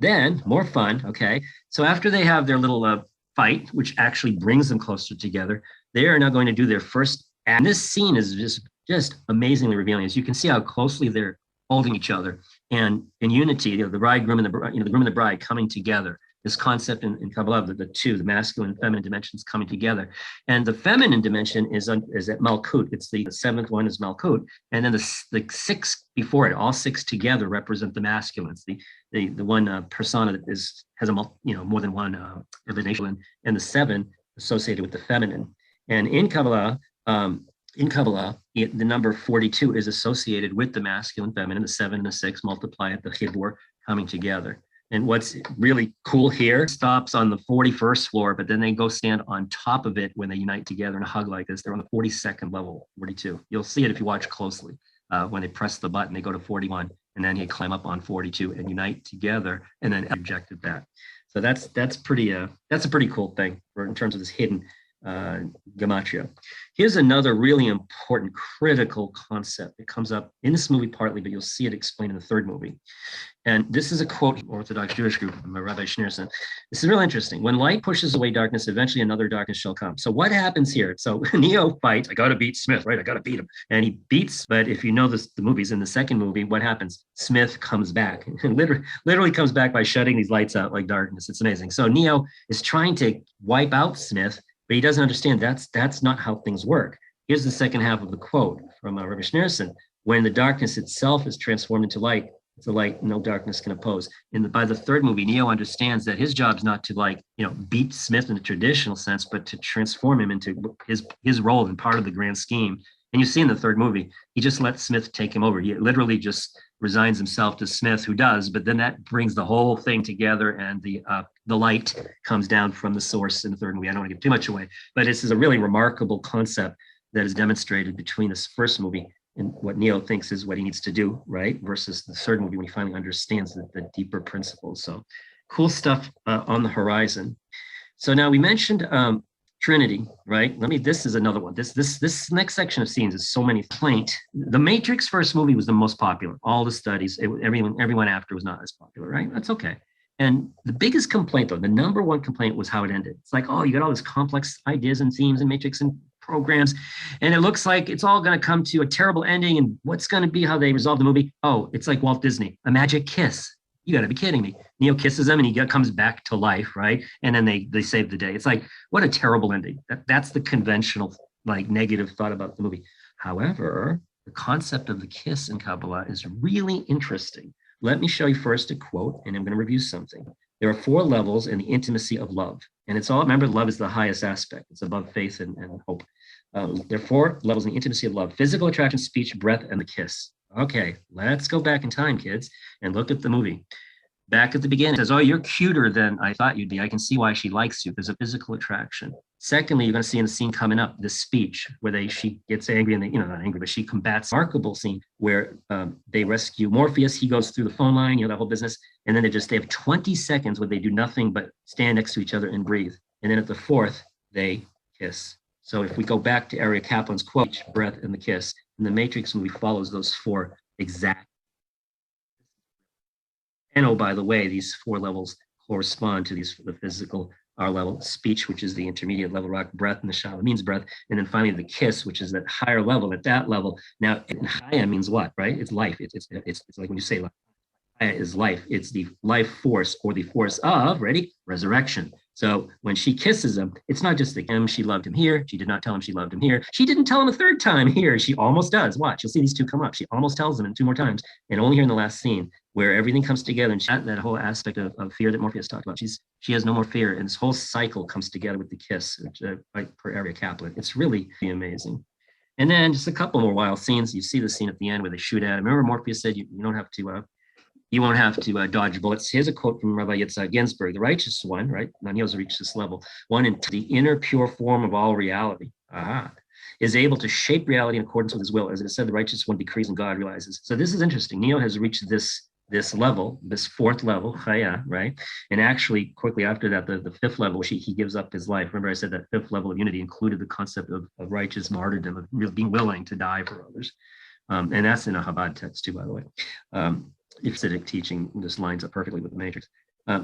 Then more fun, okay? So after they have their little fight, which actually brings them closer together, they are now going to do their first act. And this scene is just amazingly revealing. As you can see how closely they're holding each other and in unity, the bridegroom and the groom and the bride coming together. This concept in Kabbalah, the masculine and feminine dimensions coming together. And the feminine dimension is at Malkut. It's the seventh one is Malkut. And then the six before it, all six together represent the masculine. It's the one persona that has a more than one emanation, and the seven associated with the feminine. And in Kabbalah, the number 42 is associated with the masculine, feminine, the 7 and the 6 multiply at the chibur coming together. And what's really cool here, stops on the 41st floor, but then they go stand on top of it when they unite together in a hug like this. They're on the 42nd level, 42. You'll see it if you watch closely. When they press the button, they go to 41, and then you climb up on 42 and unite together, and then rejected that. So that's a pretty cool thing in terms of this hidden gematria. Here's another really important, critical concept. It comes up in this movie partly, but you'll see it explained in the third movie. And this is a quote from Orthodox Jewish group from Rabbi Schneerson. This is really interesting. When light pushes away darkness, eventually another darkness shall come. So what happens here? So Neo fights, I got to beat Smith, right? I got to beat him. And he beats, but if you know the movies, in the second movie, what happens? Smith comes back, and literally comes back by shutting these lights out like darkness. It's amazing. So Neo is trying to wipe out Smith, but he doesn't understand that's not how things work. Here's the second half of the quote from Rabbi Schneerson. When the darkness itself is transformed into light, it's a light no darkness can oppose. By the third movie, Neo understands that his job is not to beat Smith in the traditional sense, but to transform him into his role and part of the grand scheme. And you see in the third movie, he just lets Smith take him over. He literally just resigns himself to Smith, who does, but then that brings the whole thing together, and the light comes down from the source in the third movie. I don't want to give too much away, but this is a really remarkable concept that is demonstrated between this first movie and what Neo thinks is what he needs to do, right? Versus the third movie when he finally understands the deeper principles. So cool stuff on the horizon. So now we mentioned Trinity, right? This is another one. This next section of scenes is so many plaint. The Matrix first movie was the most popular. All the studies, everyone after was not as popular, right? That's okay. And the biggest complaint, though, the number one complaint was how it ended. It's like, oh, you got all these complex ideas and themes and Matrix and programs, and it looks like it's all going to come to a terrible ending. And what's going to be how they resolve the movie? Oh, it's like Walt Disney, a magic kiss. You got to be kidding me. Neo kisses him and he comes back to life, right? And then they save the day. It's like, what a terrible ending. That's the conventional, negative thought about the movie. However, the concept of the kiss in Kabbalah is really interesting. Let me show you first a quote, and I'm going to review something. There are 4 levels in the intimacy of love. And it's all, remember, love is the highest aspect. It's above faith and hope. There are 4 levels in the intimacy of love: physical attraction, speech, breath, and the kiss. Okay, let's go back in time, kids, and look at the movie. Back at the beginning, it says, oh, you're cuter than I thought you'd be. I can see why she likes you. There's a physical attraction. Secondly, you're going to see in the scene coming up, the speech, where she gets angry and not angry, but she combats. Remarkable scene where they rescue Morpheus. He goes through the phone line, that whole business. And then they have 20 seconds where they do nothing but stand next to each other and breathe. And then at the 4th, they kiss. So if we go back to Aria Kaplan's quote, breath and the kiss, And the Matrix movie follows those 4 exact. And oh, by the way, these 4 levels correspond to the physical R level, speech, which is the intermediate level, rock, breath, and the shala means breath, and then finally the kiss, which is that higher level. At that level, now Haya means what, right? It's life. It's like when you say life. Haya is life. It's the life force, or the force of, ready, resurrection. So when she kisses him, it's not just the him. She loved him here. She did not tell him she loved him here. She didn't tell him a 3rd time here. She almost does. Watch, you'll see these 2 come up. She almost tells him 2 more times, and only here in the last scene where everything comes together, and that whole aspect of fear that Morpheus talked about. She has no more fear, and this whole cycle comes together with the kiss, which, right, per area Kaplan. It's really amazing. And then just a couple more wild scenes. You see the scene at the end where they shoot at him. Remember, Morpheus said you don't have to. You won't have to dodge bullets. Here's a quote from Rabbi Yitzhak Ginsburg, the righteous one, right? Now Neo's reached this level. One, in the inner pure form of all reality. Aha. Is able to shape reality in accordance with his will. As it is said, the righteous one decrees and God realizes. So this is interesting. Neo has reached this level, this 4th level, Chaya, right? And actually, quickly after that, the 5th level, he gives up his life. Remember, I said that 5th level of unity included the concept of righteous martyrdom, of being willing to die for others. And that's in a Chabad text too, by the way. Hasidic teaching just lines up perfectly with the Matrix.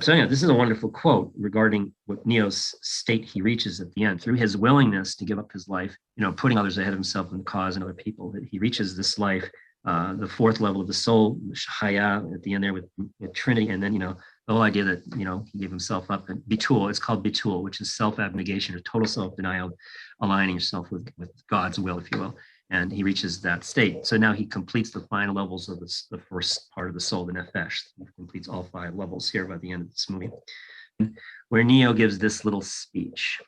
So yeah, this is a wonderful quote regarding what Neo's state he reaches at the end. Through his willingness to give up his life, putting others ahead of himself and the cause and other people, that he reaches this life, the 4th level of the soul, Shahaya, at the end there with Trinity, and then, the whole idea that, he gave himself up. And Bitul, it's called Bitul, which is self-abnegation or total self-denial, aligning yourself with God's will, if you will. And he reaches that state. So now he completes the final levels of the first part of the soul, the nefesh. He completes all 5 levels here by the end of this movie, where Neo gives this little speech.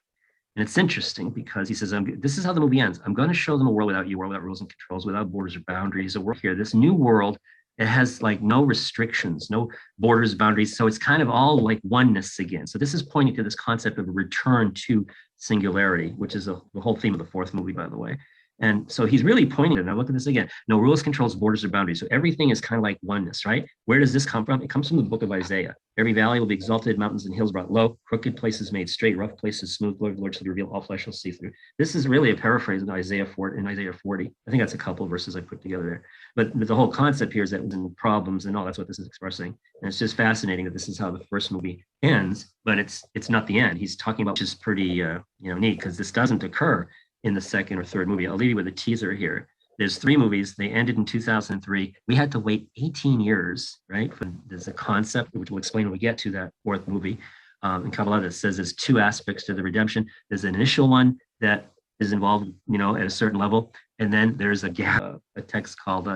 And it's interesting because he says, this is how the movie ends. I'm going to show them a world without you, a world without rules and controls, without borders or boundaries. A world here, this new world, it has like no restrictions, no borders, boundaries. So it's kind of all like oneness again. So this is pointing to this concept of a return to singularity, which is the whole theme of the 4th movie, by the way. And so he's really pointing to, now look at this again, no rules, controls, borders, or boundaries. So everything is kind of like oneness, right? Where does this come from? It comes from the book of Isaiah. Every valley will be exalted, mountains and hills brought low, crooked places made straight, rough places smooth, glory of the Lord shall be revealed, all flesh shall see through. This is really a paraphrase in Isaiah 40. I think that's a couple of verses I put together there. But the whole concept here is that in problems and all, that's what this is expressing. And it's just fascinating that this is how the first movie ends, but it's not the end. He's talking about, which is pretty neat, because this doesn't occur in the 2nd or 3rd movie. I'll leave you with a teaser here. There's 3 movies. They ended in 2003. We had to wait 18 years, right? There's a concept, which we'll explain when we get to that 4th movie in Kabbalah, that says there's 2 aspects to the redemption. There's an initial one that is involved, at a certain level. And then there's a gap, a text called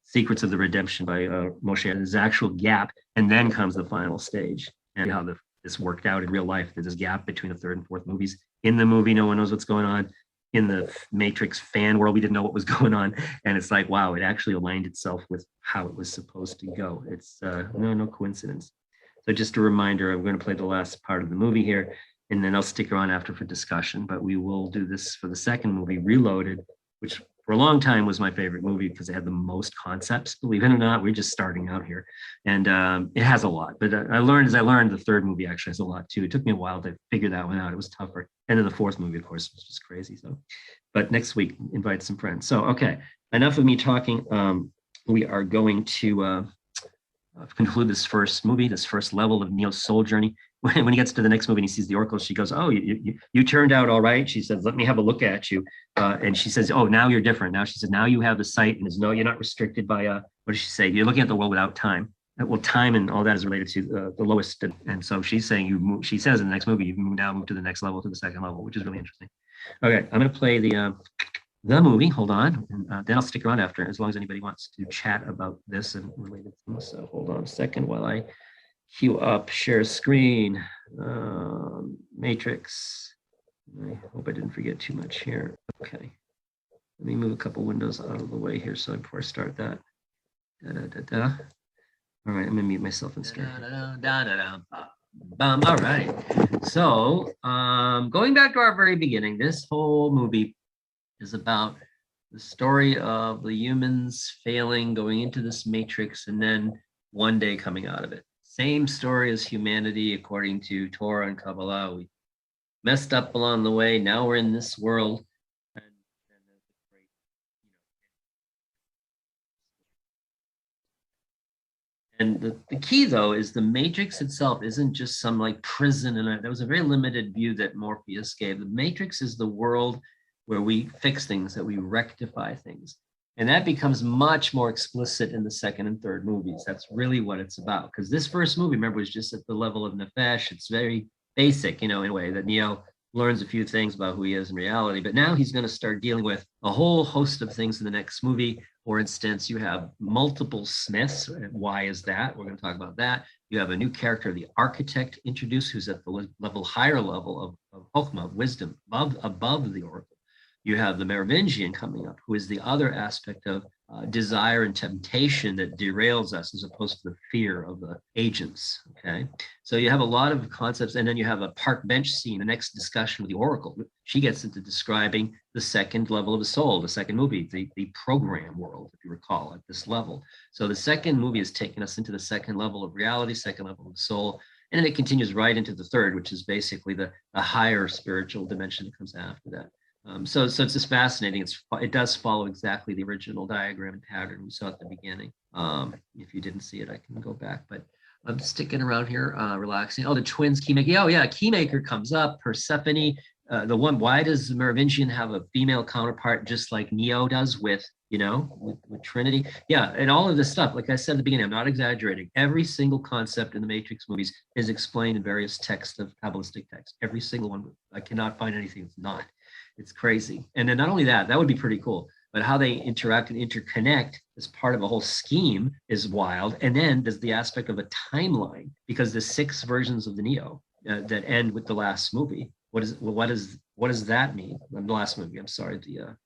Secrets of the Redemption by Moshe. There's an actual gap. And then comes the final stage, and how this worked out in real life. There's this gap between the 3rd and 4th movies. In the movie, no one knows what's going on. In the Matrix fan world, we didn't know what was going on. And it's like, wow, it actually aligned itself with how it was supposed to go. It's no coincidence. So just a reminder, I'm going to play the last part of the movie here, and then I'll stick around after for discussion. But we will do this for the 2nd movie, Reloaded, which for a long time was my favorite movie because it had the most concepts. Believe it or not, we're just starting out here. And it has a lot. But I learned the 3rd movie actually has a lot too. It took me a while to figure that one out. It was tougher. And then the 4th movie, of course, was just crazy. So, but next week, invite some friends. So, okay, enough of me talking. We are going to conclude this first movie, this first level of Neo's soul journey. When he gets to the next movie and he sees the Oracle, she goes, oh, you turned out all right. She says, let me have a look at you. And she says, oh, now you're different. Now she says, now you have the sight, and no, you're not restricted by, what does she say? You're looking at the world without time. Well, time and all that is related to the lowest. And so she's saying she says in the next movie, you've now moved to the next level, to the 2nd level, which is really interesting. Okay, I'm going to play the movie. Hold on. And then I'll stick around after, as long as anybody wants to chat about this and related things. So hold on a second while I queue up, share screen, Matrix. I hope I didn't forget too much here. Okay. Let me move a couple windows out of the way here before I start that. All right, I'm gonna mute myself and start. All right. So going back to our very beginning, this whole movie is about the story of the humans failing, going into this matrix, and then one day coming out of it. Same story as humanity according to Torah and Kabbalah. We messed up along the way. Now we're in this world. And there's a great, And the key though is the matrix itself isn't just some like prison, and that was a very limited view that Morpheus gave. The matrix is the world where we fix things, that we rectify things. And that becomes much more explicit in the second and third movies. That's really what it's about. Because this first movie, remember, was just at the level of Nefesh. It's very basic, in a way that Neo learns a few things about who he is in reality. But now he's going to start dealing with a whole host of things in the next movie. For instance, you have multiple Smiths. Why is that? We're going to talk about that. You have a new character, the architect, introduced, who's at the higher level of Chokhmah, of wisdom, above the oracle. You have the Merovingian coming up, who is the other aspect of desire and temptation that derails us, as opposed to the fear of the agents. Okay, so you have a lot of concepts, and then you have a park bench scene. The next discussion with the Oracle, she gets into describing the second level of the soul, the second movie, the program world, if you recall, at this level. So the second movie is taking us into the second level of reality, second level of the soul, and then it continues right into the third, which is basically the higher spiritual dimension that comes after that. So it's just fascinating. It does follow exactly the original diagram and pattern we saw at the beginning. If you didn't see it, I can go back, but I'm sticking around here, relaxing. Oh, the twins, Keymaker. Oh, yeah, Keymaker comes up. Persephone, the one. Why does Merovingian have a female counterpart, just like Neo does with Trinity? Yeah, and all of this stuff. Like I said at the beginning, I'm not exaggerating. Every single concept in the Matrix movies is explained in various texts of Kabbalistic texts. Every single one. I cannot find anything that's not. It's crazy. And then not only that, that would be pretty cool, but how they interact and interconnect as part of a whole scheme is wild. And then there's the aspect of a timeline, because the 6 versions of the Neo that end with the last movie. What does that mean? The last movie, I'm sorry, the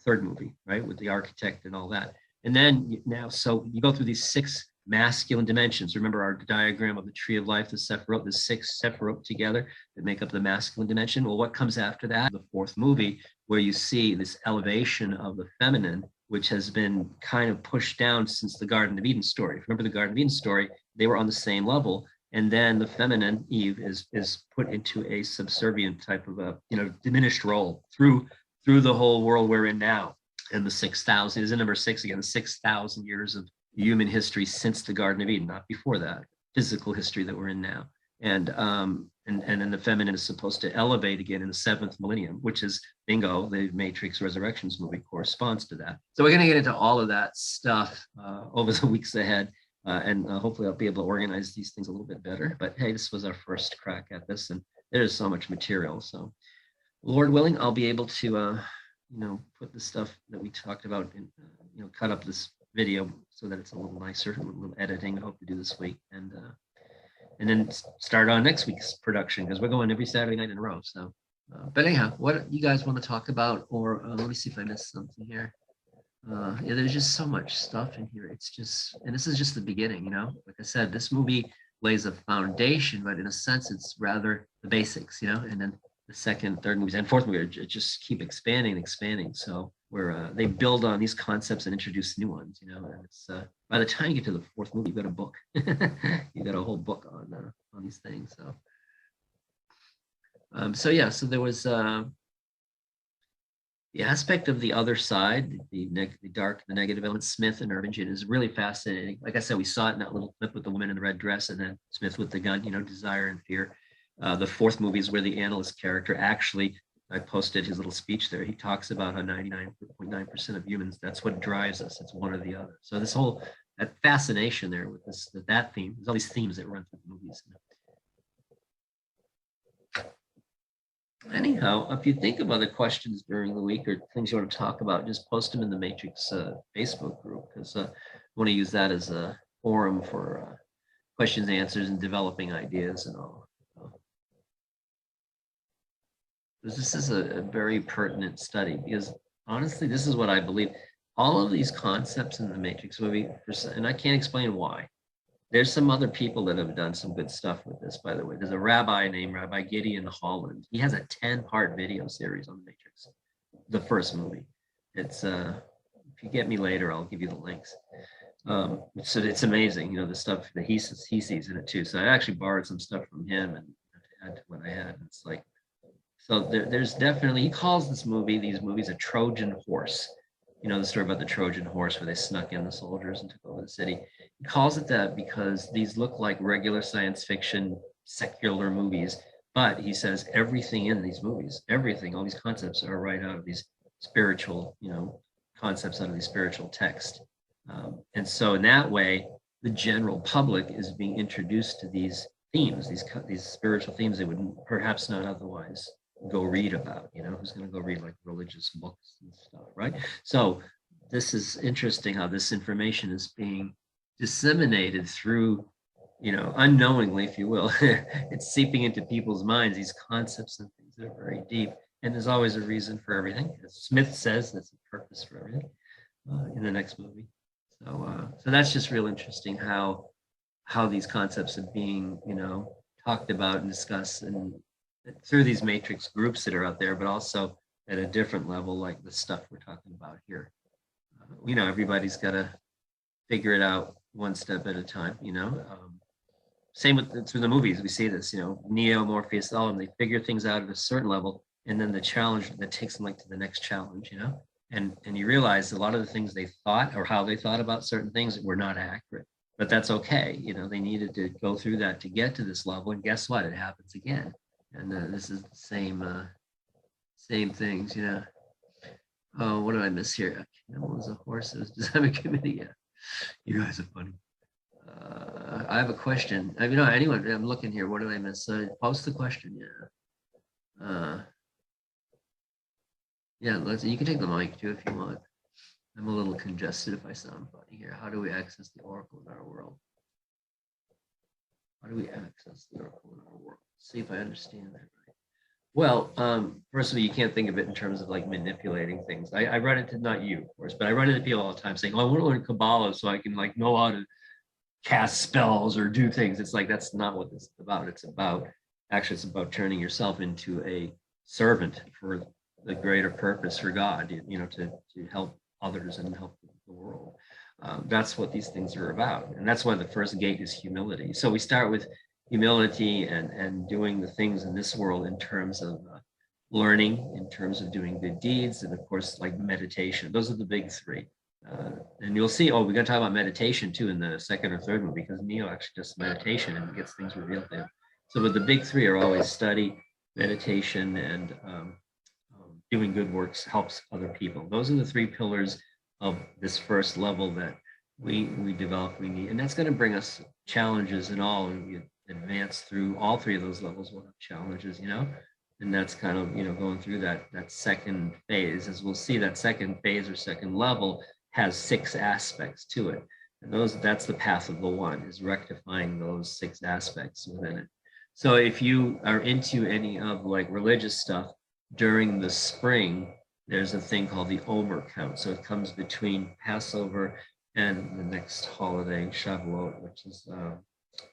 third movie, right, with the architect and all that. And then now, so you go through these 6 masculine dimensions. Remember our diagram of the tree of life, the Sephiroth, the 6 Sephiroth together that make up the masculine dimension. Well, what comes after that? The 4th movie, where you see this elevation of the feminine, which has been kind of pushed down since the Garden of Eden story. If you remember the Garden of Eden story, they were on the same level. And then the feminine, Eve, is put into a subservient type of a diminished role through the whole world we're in now. And the 6,000 is in number 6 again, the 6,000 years of human history since the Garden of Eden, not before that, physical history that we're in now. And then the feminine is supposed to elevate again in the 7th millennium, which is bingo, the Matrix Resurrections movie corresponds to that. So we're going to get into all of that stuff over the weeks ahead. And hopefully I'll be able to organize these things a little bit better. But hey, this was our first crack at this, and there's so much material. So Lord willing, I'll be able to, put the stuff that we talked about in, cut up this video so that it's a little nicer, a little editing I hope to do this week, and then start on next week's production, because we're going every Saturday night in a row. So, but anyhow, what you guys want to talk about, or let me see if I missed something here. Yeah, there's just so much stuff in here. It's just, and this is just the beginning, like I said, this movie lays a foundation, but in a sense, it's rather the basics, and then the second, third movies and fourth movie just keep expanding. So where they build on these concepts and introduce new ones, and it's by the time you get to the 4th movie, you've got a book. You got a whole book on these things. So there was the aspect of the other side, the dark, the negative element. Smith and Merovingian is really fascinating. Like I said, we saw it in that little clip with the woman in the red dress, and then Smith with the gun, desire and fear. The 4th movie is where the analyst character actually, I posted his little speech there. He talks about how 99.9% of humans, that's what drives us. It's one or the other. So this whole, that fascination there with that theme, there's all these themes that run through the movies. Anyhow, if you think of other questions during the week or things you want to talk about, just post them in the Matrix Facebook group, because I want to use that as a forum for questions, answers, and developing ideas and all. This is a very pertinent study, because honestly, this is what I believe. All of these concepts in the Matrix movie, and I can't explain why. There's some other people that have done some good stuff with this, by the way. There's a rabbi named Rabbi Gideon Holland. He has a 10-part video series on the Matrix, the first movie. It's if you get me later, I'll give you the links. So it's amazing, the stuff that he sees in it too. So I actually borrowed some stuff from him and to add to what I had. It's like, so there's definitely, he calls these movies a Trojan horse. you know, the story about the Trojan horse where they snuck in the soldiers and took over the city. He calls it that because these look like regular science fiction, secular movies, but he says everything in these movies, everything, all these concepts are right out of these spiritual, you know, concepts out of these spiritual text. And so in that way, the general public is being introduced to these themes, these spiritual themes they would perhaps not otherwise go read about. You know, who's going to go read like religious books and stuff, right? So this is interesting how this information is being disseminated through, you know, unknowingly, if you will. It's seeping into people's minds, these concepts and things that are very deep. And there's always a reason for everything. As Smith says, there's a purpose for everything in the next movie. So that's just real interesting how these concepts are being, you know, talked about and discussed and through these matrix groups that are out there, but also at a different level, like the stuff we're talking about here. You know, everybody's got to figure it out one step at a time, you know. Same with through the movies, we see this, you know, Neo, Morpheus, all of them, they figure things out at a certain level, and then the challenge that takes them like to the next challenge, you know. And you realize a lot of the things they thought or how they thought about certain things were not accurate, but that's okay. You know, they needed to go through that to get to this level, and guess what? It happens again. And this is the same things, you know. Oh, what did I miss here? Camel is a horse. Does have a committee? Yeah, you guys are funny. I have a question. You know, anyone? I'm looking here. What did I miss? Post the question. Yeah. Yeah. You can take the mic too if you want. I'm a little congested if I sound funny here. How do we access the oracle in our world? How do we access the oracle in our world? See if I understand that right. Well, first of all, you can't think of it in terms of like manipulating things. I run into, not you, of course, but I run into people all the time saying, oh, I want to learn Kabbalah so I can like know how to cast spells or do things. It's like, that's not what this is about. It's about turning yourself into a servant for the greater purpose for God, you know, to help others and help the world. That's what these things are about. And that's why the first gate is humility. So we start with humility and doing the things in this world in terms of learning, in terms of doing good deeds, and of course, like meditation. Those are the big three. And you'll see, we're going to talk about meditation too in the second or third one, because Neo actually does meditation and gets things revealed to him. So, but the big three are always study, meditation, and doing good works helps other people. Those are the three pillars of this first level that we develop, we need. And that's going to bring us challenges and all, and we advance through all three of those levels. We'll have challenges, you know, and that's kind of, you know, going through that second phase. As we'll see, that second phase or second level has 6 aspects to it. And that's the path of the one, is rectifying those 6 aspects within it. So if you are into any of like religious stuff, during the spring, there's a thing called the Omer count. So it comes between Passover and the next holiday, Shavuot, which is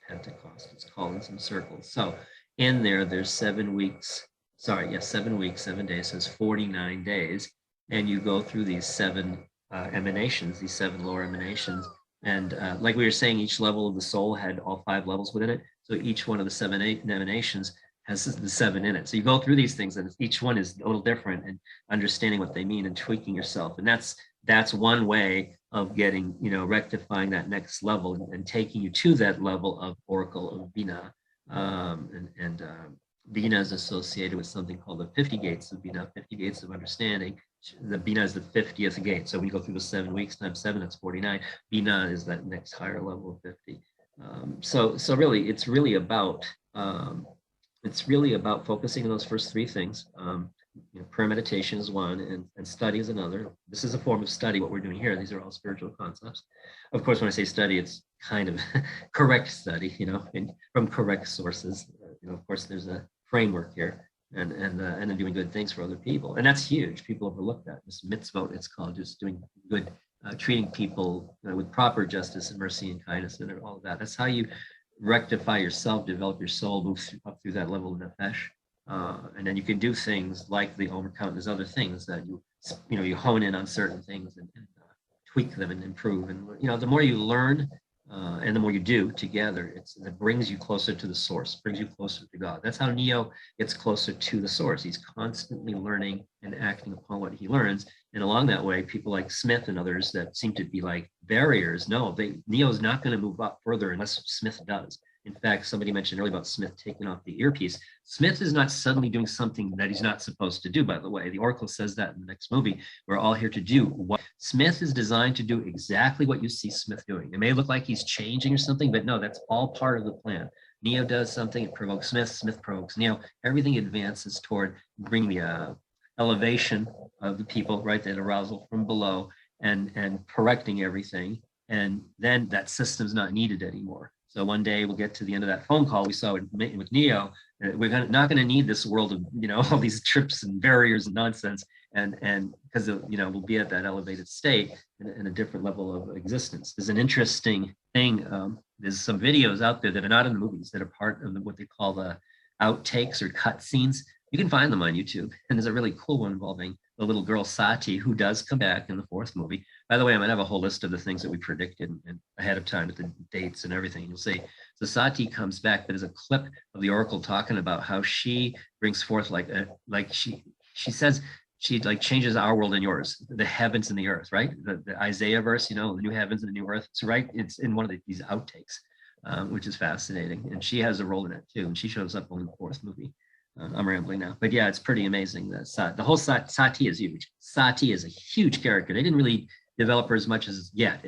Pentecost. It's called in some circles. So in there's 7 weeks. 7 weeks, 7 days. So it's 49 days. And you go through these 7 emanations, these 7 lower emanations. And like we were saying, each level of the soul had all 5 levels within it. So each one of the 7 emanations has the 7 in it. So you go through these things, and each one is a little different, and understanding what they mean and tweaking yourself. And that's one way of getting, you know, rectifying that next level and taking you to that level of Oracle of Bina. Bina is associated with something called the 50 gates of Bina, 50 gates of understanding. The Bina is the 50th gate. So when you go through the 7 weeks times 7, that's 49. Bina is that next higher level of 50. So really, it's really about focusing on those first 3 things. You know, prayer meditation is one, and study is another. This is a form of study, what we're doing here. These are all spiritual concepts. Of course, when I say study, it's kind of correct study, you know, from correct sources. You know, of course, there's a framework here, and then doing good things for other people. And that's huge. People overlook that. This mitzvot, it's called, just doing good, treating people with proper justice and mercy and kindness and all of that. That's how you rectify yourself, develop your soul, move up through that level of nefesh. And then you can do things like the Omer count. There's other things that you hone in on certain things and tweak them and improve. And, you know, the more you learn, And the more you do together, it brings you closer to the source, brings you closer to God. That's how Neo gets closer to the source. He's constantly learning and acting upon what he learns. And along that way, people like Smith and others that seem to be like barriers, no, Neo's not going to move up further unless Smith does. In fact, somebody mentioned earlier about Smith taking off the earpiece. Smith is not suddenly doing something that he's not supposed to do, by the way. The Oracle says that in the next movie. We're all here to do what Smith is designed to do, exactly what you see Smith doing. It may look like he's changing or something, but no, that's all part of the plan. Neo does something, it provokes Smith, Smith provokes Neo. Everything advances toward bringing the elevation of the people, right, that arousal from below, and correcting everything. And then that system's not needed anymore. So one day we'll get to the end of that phone call we saw with Neo. We're not going to need this world of, all these trips and barriers and nonsense. And because, we'll be at that elevated state in a different level of existence. There's an interesting thing. There's some videos out there that are not in the movies that are part of what they call the outtakes or cut scenes. You can find them on YouTube. And there's a really cool one involving the little girl Sati, who does come back in the fourth movie. By the way, I'm going to have a whole list of the things that we predicted and ahead of time with the dates and everything. You'll see. So Sati comes back, but there's a clip of the Oracle talking about how she brings forth she says she changes our world and yours, the heavens and the earth, right? The Isaiah verse, the new heavens and the new earth. So right, it's in one of these outtakes, which is fascinating. And she has a role in it too. And she shows up in the fourth movie. I'm rambling now, but yeah, it's pretty amazing. That the whole Sati is huge. Sati is a huge character. They didn't really develop her as much as yet.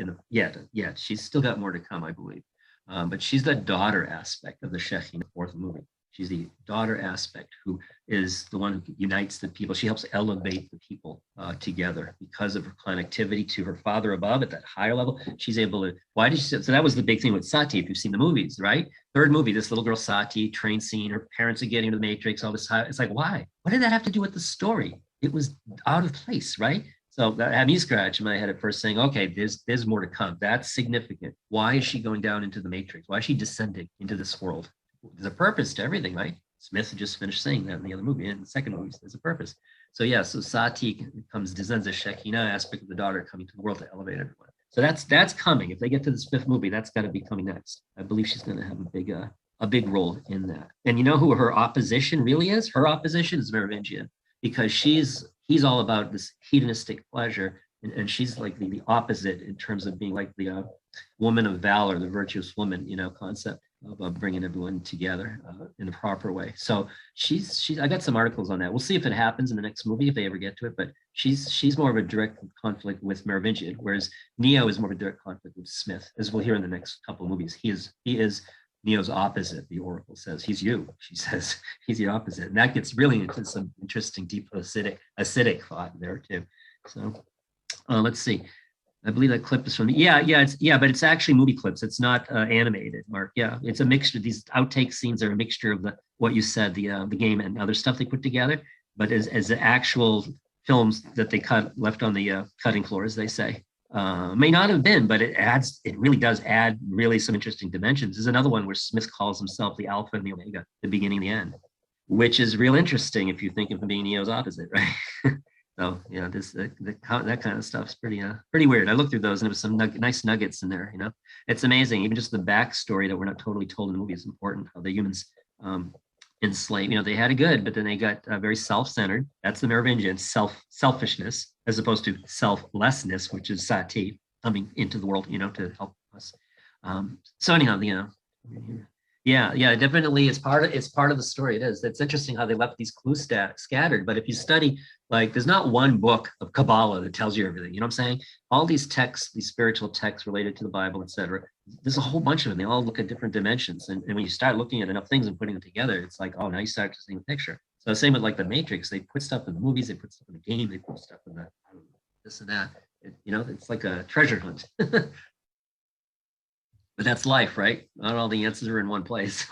She's still got more to come, I believe. But she's the daughter aspect of the Shekhinah fourth movie. She's the daughter aspect who is the one who unites the people. She helps elevate the people together because of her connectivity to her father above at that higher level. She's able to, so that was the big thing with Sati, if you've seen the movies, right? Third movie, this little girl Sati, train scene, her parents are getting into the Matrix, all this. It's like, why? What did that have to do with the story? It was out of place, right? So that had me scratch in my head at first saying, okay, there's more to come. That's significant. Why is she going down into the Matrix? Why is she descending into this world? There's a purpose to everything, right? Smith just finished saying that in the other movie. In the second movie, there's a purpose. So yeah, so Sati descends a Shekinah aspect of the daughter coming to the world to elevate everyone. So that's coming. If they get to this fifth movie, that's got to be coming next. I believe she's going to have a big role in that. And you know who her opposition really is? Her opposition is Merovingian, because he's all about this hedonistic pleasure, and she's like the opposite in terms of being like the woman of valor, the virtuous woman, concept of bringing everyone together in a proper way. So I got some articles on that. We'll see if it happens in the next movie, if they ever get to it, but she's more of a direct conflict with Merovingian, whereas Neo is more of a direct conflict with Smith, as we'll hear in the next couple of movies. He is Neo's opposite, the Oracle says. He's you, she says. He's the opposite. And that gets really into some interesting, deep acidic thought there too. So let's see. I believe that clip is from, but it's actually movie clips. It's not animated, Mark. Yeah, it's a mixture. These outtake scenes are a mixture of what you said, the game and other stuff they put together, but as the actual films that they left on the cutting floor, as they say. May not have been, but it really does add really some interesting dimensions. There's another one where Smith calls himself the Alpha and the Omega, the beginning and the end, which is real interesting if you think of him being Neo's opposite, right? So yeah, that kind of stuff's pretty weird. I looked through those and there was some nice nuggets in there. It's amazing. Even just the backstory that we're not totally told in the movie is important. How the humans enslaved. They had it good, but then they got very self-centered. That's the Merovingian selfishness, as opposed to selflessness, which is Sati coming into the world, to help us. So anyhow, yeah, definitely it's part of the story. It is. It's interesting how they left these clues scattered. But if you study, there's not one book of Kabbalah that tells you everything. You know what I'm saying? All these texts, these spiritual texts related to the Bible, etc. There's a whole bunch of them. They all look at different dimensions. And when you start looking at enough things and putting them together, it's like, oh, now you start to see the picture. So same with the Matrix. They put stuff in the movies. They put stuff in the game. They put stuff in this and that. It's like a treasure hunt. But that's life, right? Not all the answers are in one place.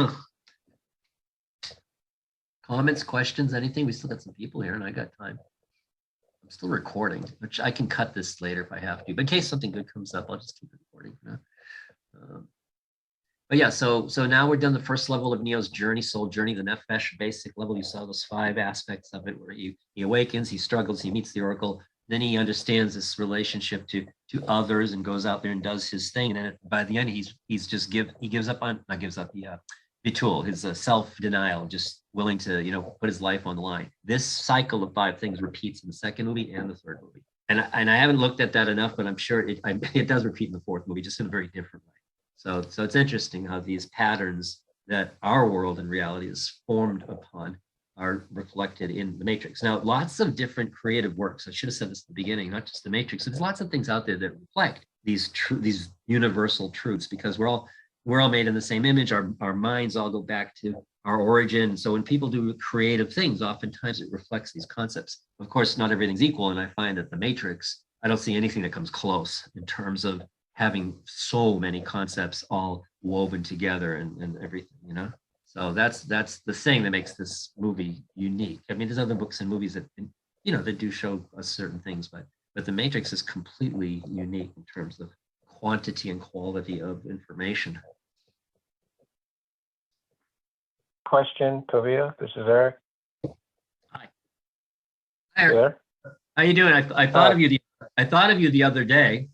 Comments, questions, anything? We still got some people here and I got time. I'm still recording, which I can cut this later if I have to. But in case something good comes up, I'll just keep recording. But yeah, so now we're done the first level of Neo's journey, soul journey, the Nefesh basic level. You saw those 5 aspects of it where he awakens, he struggles, he meets the Oracle, then he understands this relationship to others and goes out there and does his thing. And then by the end, he gives up on, not gives up, Vitul, his self-denial, just willing to, put his life on the line. This cycle of 5 things repeats in the second movie and the third movie. And I haven't looked at that enough, but I'm sure it does repeat in the fourth movie, just in a very different way. So it's interesting how these patterns that our world and reality is formed upon are reflected in the Matrix. Now, lots of different creative works. I should have said this at the beginning, not just the Matrix. There's lots of things out there that reflect these universal truths, because we're all made in the same image. Our minds all go back to our origin. So when people do creative things, oftentimes it reflects these concepts. Of course, not everything's equal, and I find that the Matrix, I don't see anything that comes close in terms of having so many concepts all woven together and everything, So that's the thing that makes this movie unique. I mean, there's other books and movies that, that do show us certain things, but the Matrix is completely unique in terms of quantity and quality of information. Question, Tovia. This is Eric. Hi. Hi, Eric. How you doing? I thought of you. I thought of you the other day.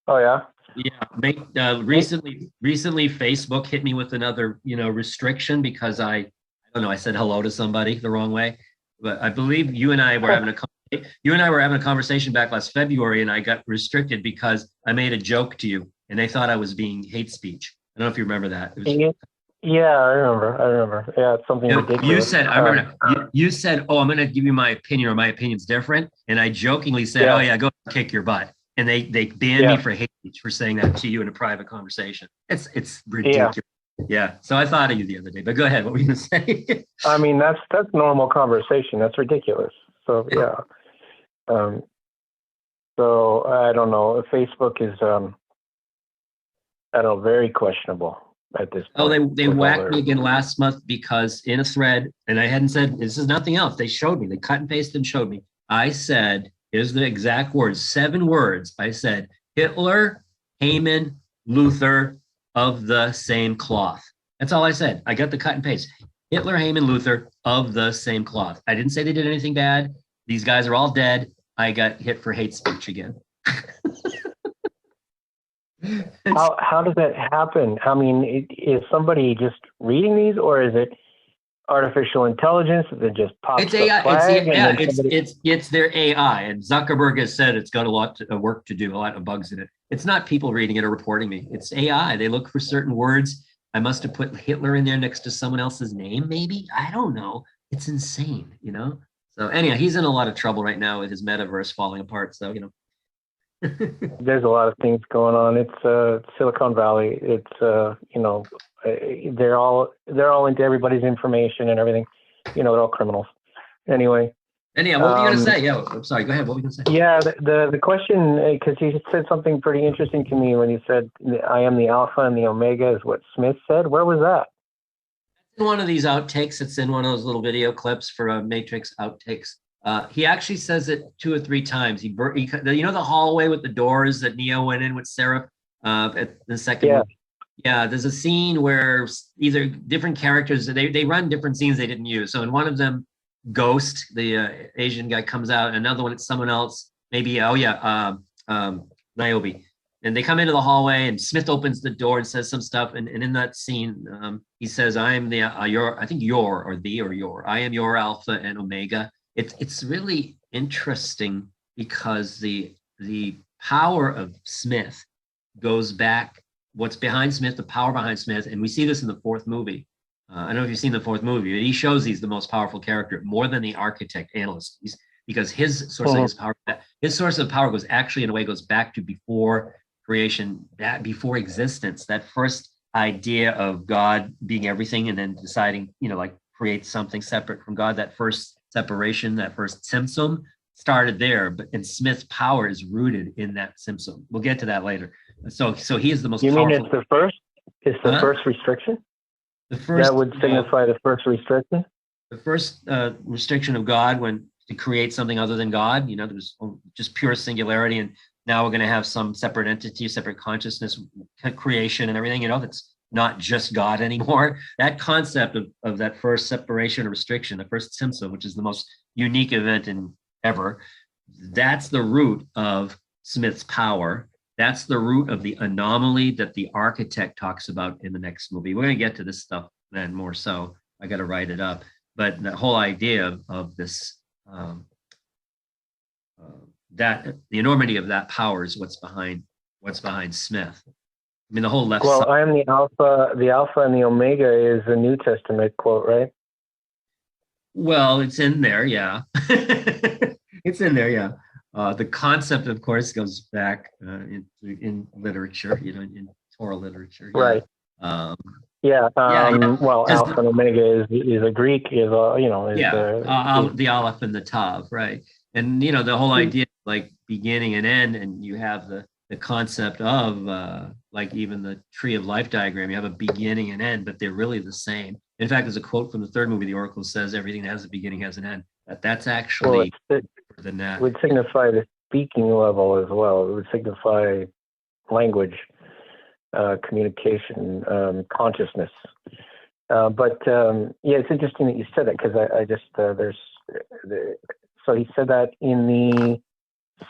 Oh yeah. Yeah. Recently, Facebook hit me with another, restriction because I don't know. I said hello to somebody the wrong way, but I believe you and I were having a conversation back last February, and I got restricted because I made a joke to you, and they thought I was being hate speech. I don't know if you remember that. Yeah, I remember. Yeah, it's something ridiculous. You said, I remember you said, "Oh, I'm going to give you my opinion, or my opinion's different." And I jokingly said, "Oh yeah, go kick your butt." And they banned me for hate speech for saying that to you in a private conversation. It's ridiculous. Yeah. So I thought of you the other day, but go ahead. What were you going to say? I mean, that's normal conversation. That's ridiculous. So yeah. So I don't know. Facebook is very questionable at this point. Oh, they whacked me again last month because in a thread, and I hadn't said, this is nothing else. They showed me, they cut and pasted and showed me. I said, here's the exact words, 7 words. I said, Hitler, Haman, Luther, of the same cloth. That's all I said. I got the cut and paste. Hitler, Haman, Luther, of the same cloth. I didn't say they did anything bad. These guys are all dead. I got hit for hate speech again. How does that happen? I mean, is somebody just reading these, or is it artificial intelligence that just pops it's AI. Flag it's their AI, and Zuckerberg has said it's got a lot of work to do, a lot of bugs in it. It's not people reading it or reporting me. It's AI. They look for certain words. I must have put Hitler in there next to someone else's name, maybe. I don't know. It's insane, So anyhow, he's in a lot of trouble right now with his metaverse falling apart. So There's a lot of things going on. It's Silicon Valley. It's they're all into everybody's information and everything. They're all criminals. Anyway. Anyhow, what were you going to say? Yeah, I'm sorry. Go ahead. What were you going to say? Yeah, the question, because you said something pretty interesting to me when you said, "I am the Alpha and the Omega," is what Smith said. Where was that? In one of these outtakes. It's in one of those little video clips for Matrix outtakes. He actually says it 2 or 3 times. He the hallway with the doors that Neo went in with Seraph at the second movie. Yeah, there's a scene where either different characters, they run different scenes they didn't use. So in one of them, Ghost, the Asian guy, comes out, and another one, it's someone else, maybe, Niobe. And they come into the hallway, and Smith opens the door and says some stuff. And in that scene, he says, "I am the, I am your Alpha and Omega." It's really interesting because the power of Smith goes back, what's behind Smith, the power behind Smith, and we see this in the 4th movie. I don't know if you've seen the 4th movie, but he shows he's the most powerful character, more than the architect analyst, because his source of power goes actually, in a way, goes back to before creation, before existence, that first idea of God being everything and then deciding, create something separate from God. That first separation, that first symptom started there, and Smith's power is rooted in that symptom. We'll get to that later. So he is the most powerful. You mean it's the first? It's the first restriction? The first, that would signify the first restriction? The first restriction of God, when to create something other than God, there was just pure singularity, and now we're going to have some separate entity, separate consciousness, creation and everything, that's not just God anymore. That concept of that first separation or restriction, the first symptom, which is the most unique event in ever, that's the root of Smith's power. That's the root of the anomaly that the architect talks about in the next movie. We're going to get to this stuff then more so. I got to write it up. But the whole idea of this, that the enormity of that power is what's behind Smith. I mean, the whole left Well, side. I am the Alpha and the Omega is a New Testament quote, right? Well, it's in there, yeah. It's in there, yeah. The concept, of course, goes back in literature, in Torah literature. Yeah. Right. Um, Yeah. yeah. Well, Alpha and Omega is a Greek, Yeah, the Aleph and the Tav, right? And the whole Hmm. idea, like beginning and end, and you have the concept of like even the tree of life diagram. You have a beginning and end, but they're really the same. In fact, there's a quote from the third movie, The Oracle says, "Everything that has a beginning has an end." That's Well, actually it than that. would signify the speaking level as well. It would signify language, communication, consciousness. But yeah, it's interesting that you said that because I just so he said that in the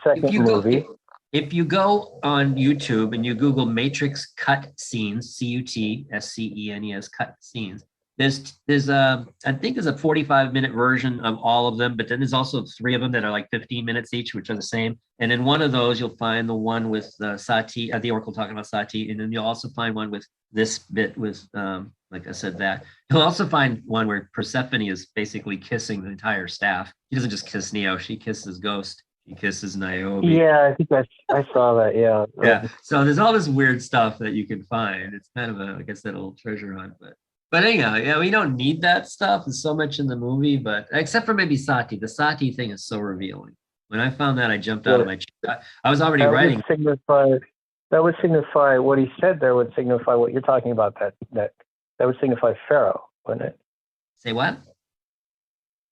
second movie. If you go on YouTube and you Google Matrix cut scenes, CUTSCENES cut scenes, there's I think there's a 45-minute version of all of them, but then there's also 3 of them that are like 15 minutes each, which are the same. And in one of those, you'll find the one with Sati, the Oracle talking about Sati, and then you'll also find one with this bit with, like I said, that. You'll also find one where Persephone is basically kissing the entire staff. She doesn't just kiss Neo, she kisses Ghost. He kisses Niobe. Yeah, I think I saw that. Yeah. Yeah. So there's all this weird stuff that you can find. It's kind of like I said, a little treasure hunt. But anyhow, yeah, we don't need that stuff. There's so much in the movie, but except for maybe Sati. The Sati thing is so revealing. When I found that, I jumped out of my chair. I was already writing. That would signify what he said there would signify what you're talking about. That would signify Pharaoh, wouldn't it? Say what?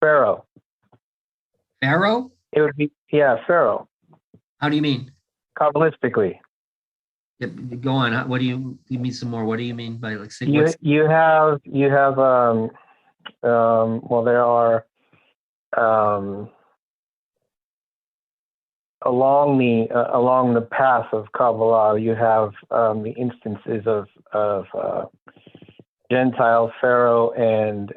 Pharaoh. Pharaoh? It would be, yeah, Pharaoh. How do you mean? Kabbalistically. Yeah, go on. What do you give me some more? What do you mean by like say you have well, there are along the path of Kabbalah, you have the instances of Gentile Pharaoh, and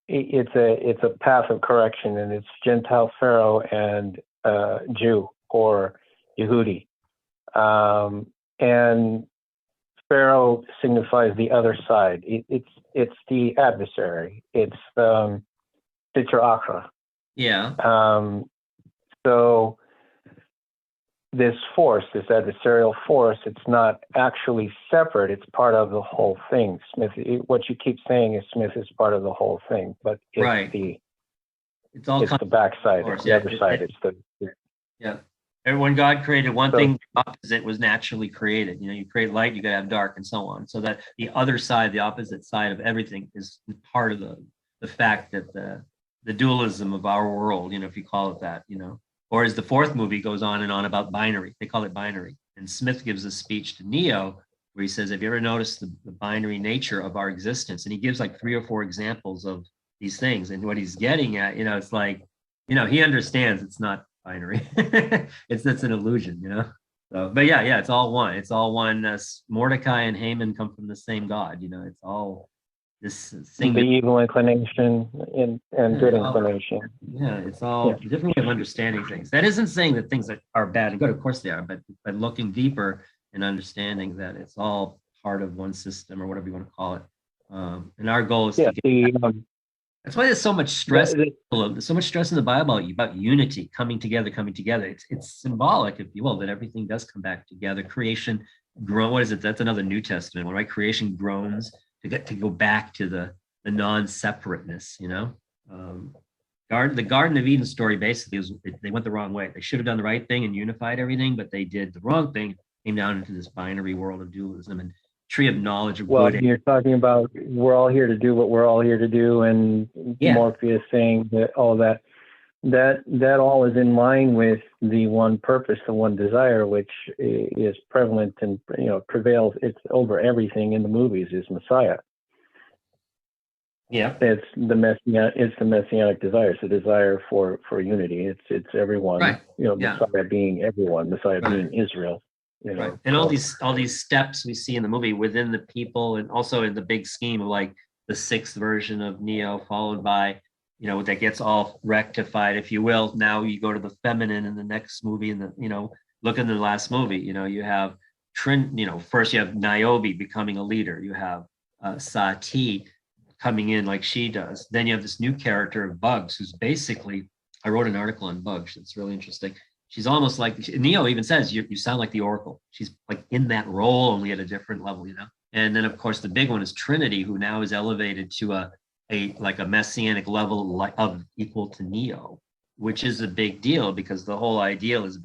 it's a path of correction, and it's Gentile Pharaoh and Jew or Yehudi, and Pharaoh signifies the other side. It's the adversary. It's Sitra Achra. Yeah. So this force, this adversarial force, it's not actually separate. It's part of the whole thing. What you keep saying is Smith is part of the whole thing, but it's right. It's the backside. It's the other side. It's the yeah. And when God created one thing, the opposite was naturally created. You create light, you got to have dark, and so on. So that the other side, the opposite side of everything, is part of the fact that the dualism of our world, if you call it that, or as the fourth movie goes on and on about binary, they call it binary. And Smith gives a speech to Neo where he says, have you ever noticed the binary nature of our existence? And he gives like 3 or 4 examples of these things. And what he's getting at, it's like, he understands it's not binary. it's an illusion, So, but yeah, it's all one. It's all one. Mordecai and Haman come from the same God. It's all this thing. The evil inclination and good inclination. Yeah, it's all a different way of understanding things. That isn't saying that things that are bad and good. Of course they are, but looking deeper and understanding that it's all part of one system or whatever you want to call it. And our goal is to get. That's why there's so much stress. There's so much stress in the Bible about unity, coming together. It's symbolic, if you will, that everything does come back together. Creation, what is it? That's another New Testament one, right? Creation groans to go back to the non-separateness. The Garden of Eden story basically is they went the wrong way. They should have done the right thing and unified everything, but they did the wrong thing. Came down into this binary world of dualism and tree of knowledge of good. You're talking about we're all here to do what we're all here to do, and Morpheus saying that all that all is in line with the one purpose, the one desire, which is prevalent and prevails. It's over everything in the movies is Messiah. Yeah. It's the messianic desire. It's a desire for unity. It's everyone. Right. Yeah. Messiah being everyone. Messiah Right. being Israel. Right. And all these steps we see in the movie within the people, and also in the big scheme of like the sixth version of Neo, followed by, that gets all rectified, if you will. Now you go to the feminine in the next movie, and look in the last movie. You have first you have Niobe becoming a leader. You have Sati coming in like she does. Then you have this new character of Bugs, who's basically, I wrote an article on Bugs. It's really interesting. She's almost like, Neo even says, you sound like the Oracle. She's like in that role, only at a different level. And then of course the big one is Trinity, who now is elevated to a like a messianic level of equal to Neo, which is a big deal, because the whole ideal is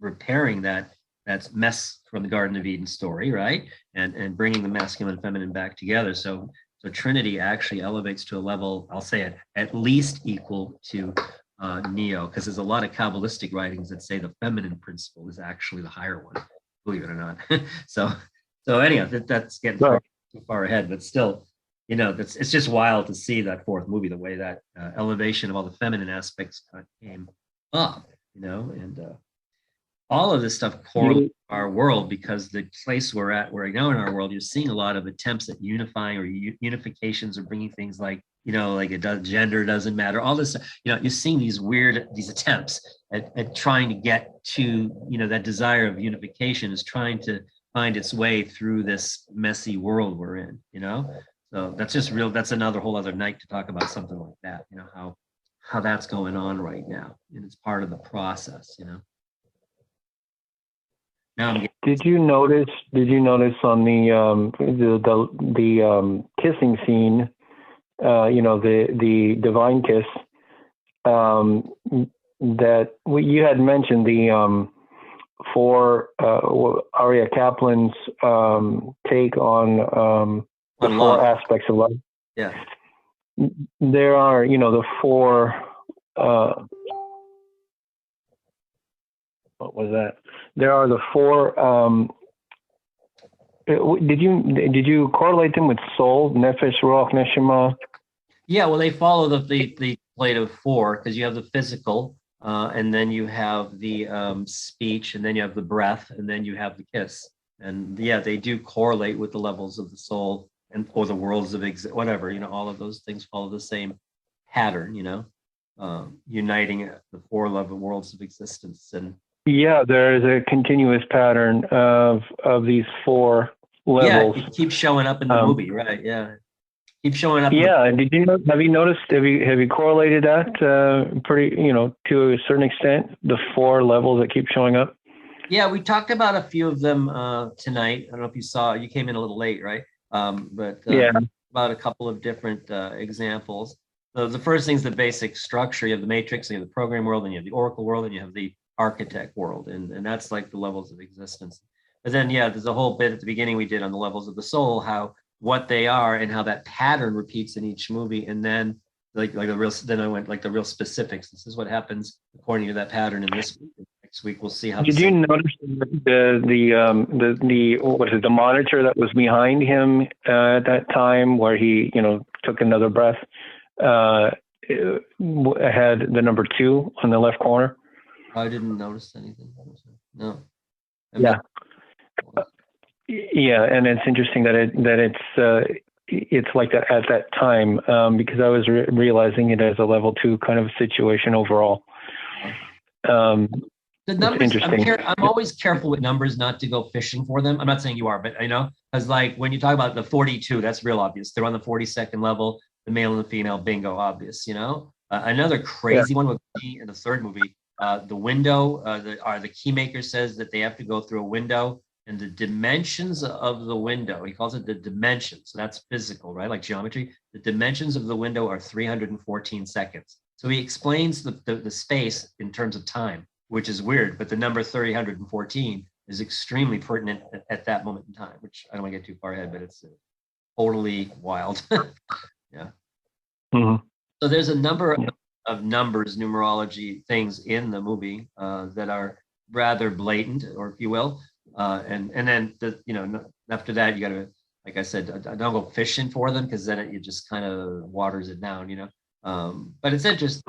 repairing that's mess from the Garden of Eden story, right? And bringing the masculine and feminine back together. So Trinity actually elevates to a level, I'll say it, at least equal to Neo, because there's a lot of Kabbalistic writings that say the feminine principle is actually the higher one, believe it or not. so anyhow, that's getting too far ahead, but still, it's just wild to see that fourth movie, the way that elevation of all the feminine aspects came up, and all of this stuff correlates to our world, because the place we're at right now in our world, you're seeing a lot of attempts at unifying or unifications, or bringing things like, like gender doesn't matter, all this, you're seeing these attempts at trying to get to, that desire of unification is trying to find its way through this messy world we're in, so that's another whole other night to talk about something like that, how that's going on right now, and it's part of the process. Did you notice on the kissing scene, the divine kiss, that you had mentioned for Aria Kaplan's take on the four aspects of love. Yeah. There are, the four. What was that? There are the four. Did you correlate them with soul, nefesh, ruach, neshama? Yeah, well, they follow the plate of four, because you have the physical, and then you have the speech, and then you have the breath, and then you have the kiss. And yeah, they do correlate with the levels of the soul or the worlds of whatever, all of those things follow the same pattern, uniting the four level worlds of existence. And yeah, there is a continuous pattern of these four levels. Yeah, it keeps showing up in the movie, right? Yeah, keeps showing up. Yeah, have you noticed? Have you correlated that pretty, to a certain extent, the four levels that keep showing up? Yeah, we talked about a few of them tonight. I don't know if you saw. You came in a little late, right? But yeah, about a couple of different examples. So the first thing is the basic structure. You have the matrix, you have the program world, and you have the oracle world, and you have the architect world, and that's like the levels of existence. But then, yeah, there's a whole bit at the beginning we did on the levels of the soul, what they are, and how that pattern repeats in each movie. And then then I went like the real specifics. This is what happens according to that pattern in this week. Next week we'll see how. Did you notice the monitor that was behind him at that time, where he took another breath, had the number 2 on the left corner? I didn't notice anything. No. Yeah, and it's interesting that it's like that at that time, because I was realizing it as a level 2 kind of situation overall. The numbers, I'm always careful with numbers, not to go fishing for them. I'm not saying you are, but because like when you talk about the 42, that's real obvious. They're on the 42nd level, the male and the female, bingo, obvious. Another crazy one with me in the third movie. The window, the key maker says that they have to go through a window, and the dimensions of the window, he calls it the dimensions. So that's physical, right? Like geometry. The dimensions of the window are 314 seconds. So he explains the space in terms of time, which is weird, but the number 314 is extremely pertinent at that moment in time, which I don't want to get too far ahead, but it's totally wild. Yeah. Mm-hmm. So there's a number of numbers, numerology things in the movie that are rather blatant, or if you will, and then after that you got to like I said, I don't go fishing for them because then it just kind of waters it down, you know. But it's interesting.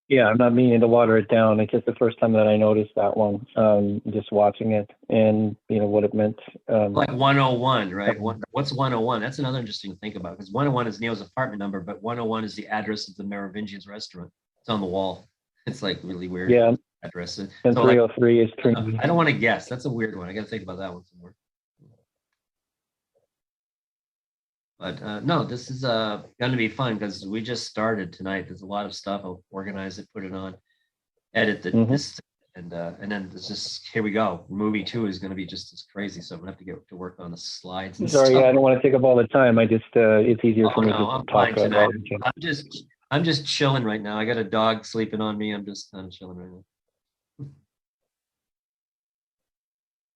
Yeah, I'm not meaning to water it down. It's just the first time that I noticed that one, just watching it and what it meant. Like 101, right? What's 101? That's another interesting to think about because 101 is Neo's apartment number, but 101 is the address of the Merovingian's restaurant. It's on the wall. It's like really weird. Yeah. Address. And So 303 is like, Trinity. I don't want to guess. That's a weird one. I got to think about that one some more. But no, this is going to be fun because we just started tonight. There's a lot of stuff. I'll organize it, put it on, edit this, and then it's just here we go. Movie 2 is going to be just as crazy. So I'm gonna have to get to work on the slides. And Sorry, stuff. I don't want to take up all the time. I just it's easier for me to I'm talk fine about tonight. I'm just chilling right now. I got a dog sleeping on me. I'm just kind of chilling right now.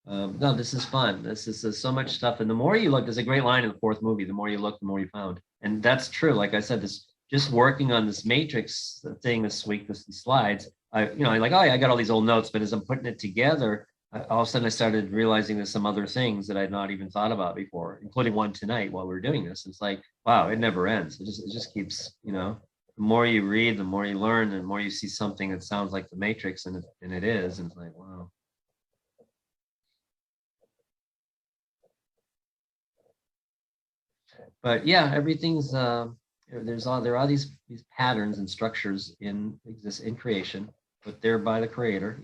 No, this is fun. This is so much stuff. And the more you look, there's a great line in the 4th movie. The more you look, the more you found. And that's true. Like I said, this just working on this Matrix thing this week, these slides. I'm like, oh yeah, I got all these old notes, but as I'm putting it together, all of a sudden I started realizing there's some other things that I'd not even thought about before, including one tonight while we were doing this. It's like, wow, it never ends. It just keeps, the more you read, the more you learn, the more you see something that sounds like the Matrix, and it is. And it's like, wow. But yeah, everything's there are these patterns and structures in creation, but they're by the creator.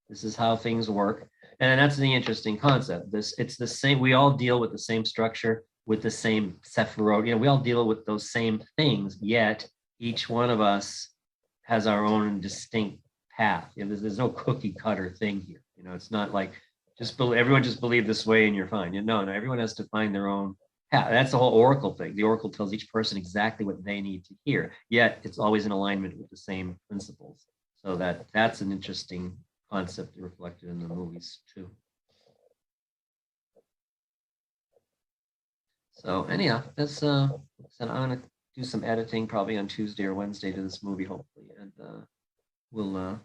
This is how things work, and that's the interesting concept. It's the same. We all deal with the same structure, with the same sephirot. We all deal with those same things, yet each one of us has our own distinct path. There's no cookie cutter thing here. It's not like everyone just believe this way and you're fine. No, everyone has to find their own. Yeah, that's the whole oracle thing. The oracle tells each person exactly what they need to hear, yet it's always in alignment with the same principles. So that's an interesting concept reflected in the movies too. So anyhow, that's I'm gonna do some editing probably on Tuesday or Wednesday to this movie, hopefully, and we'll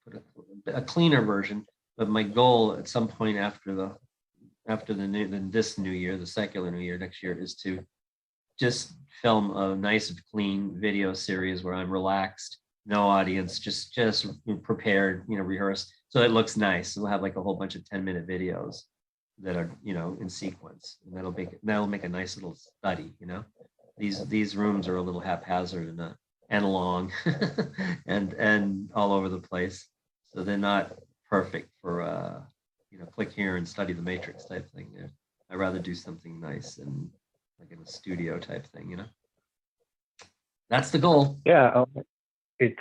put a cleaner version. But my goal at some point after this new year, the secular new year next year, is to just film a nice clean video series where I'm relaxed, no audience, just prepared, rehearsed, so it looks nice. We'll have like a whole bunch of 10-minute videos that are in sequence, and that'll make a nice little study. These rooms are a little haphazard and long and all over the place, so they're not perfect for click here and study the Matrix type thing. I'd rather do something nice and like in a studio type thing, That's the goal. Yeah, it's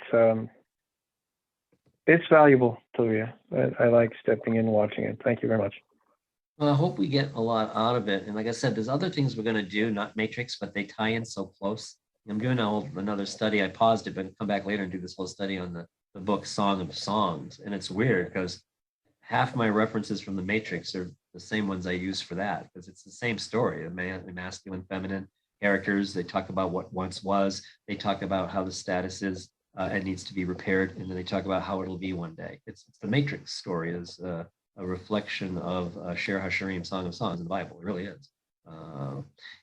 valuable, Sylvia. I like stepping in and watching it. Thank you very much. Well, I hope we get a lot out of it. And like I said, there's other things we're going to do, not Matrix, but they tie in so close. I'm doing another study. I paused it, but come back later and do this whole study on the book Song of Songs. And it's weird because half my references from the Matrix are the same ones I use for that, because it's the same story. The masculine, feminine characters. They talk about what once was. They talk about how the status is and needs to be repaired, and then they talk about how it'll be one day. It's the Matrix story is a reflection of Shir Hashirim, Song of Songs in the Bible. It really is.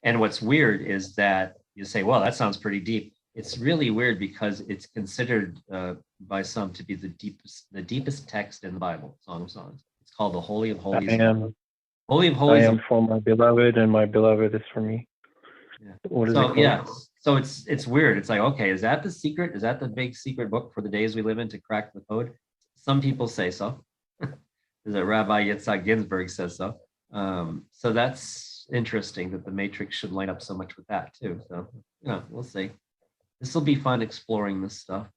And what's weird is that you say, well, that sounds pretty deep. It's really weird because it's considered by some to be the deepest text in the Bible, Song of Songs. It's called the Holy of Holies. Holy of Holies. I am for my beloved, and my beloved is for me. Yeah. So it's weird. It's like, okay, is that the secret? Is that the big secret book for the days we live in to crack the code? Some people say so. That Rabbi Yitzhak Ginsburg says so. So that's interesting that the Matrix should line up so much with that too. So we'll see. This will be fun exploring this stuff.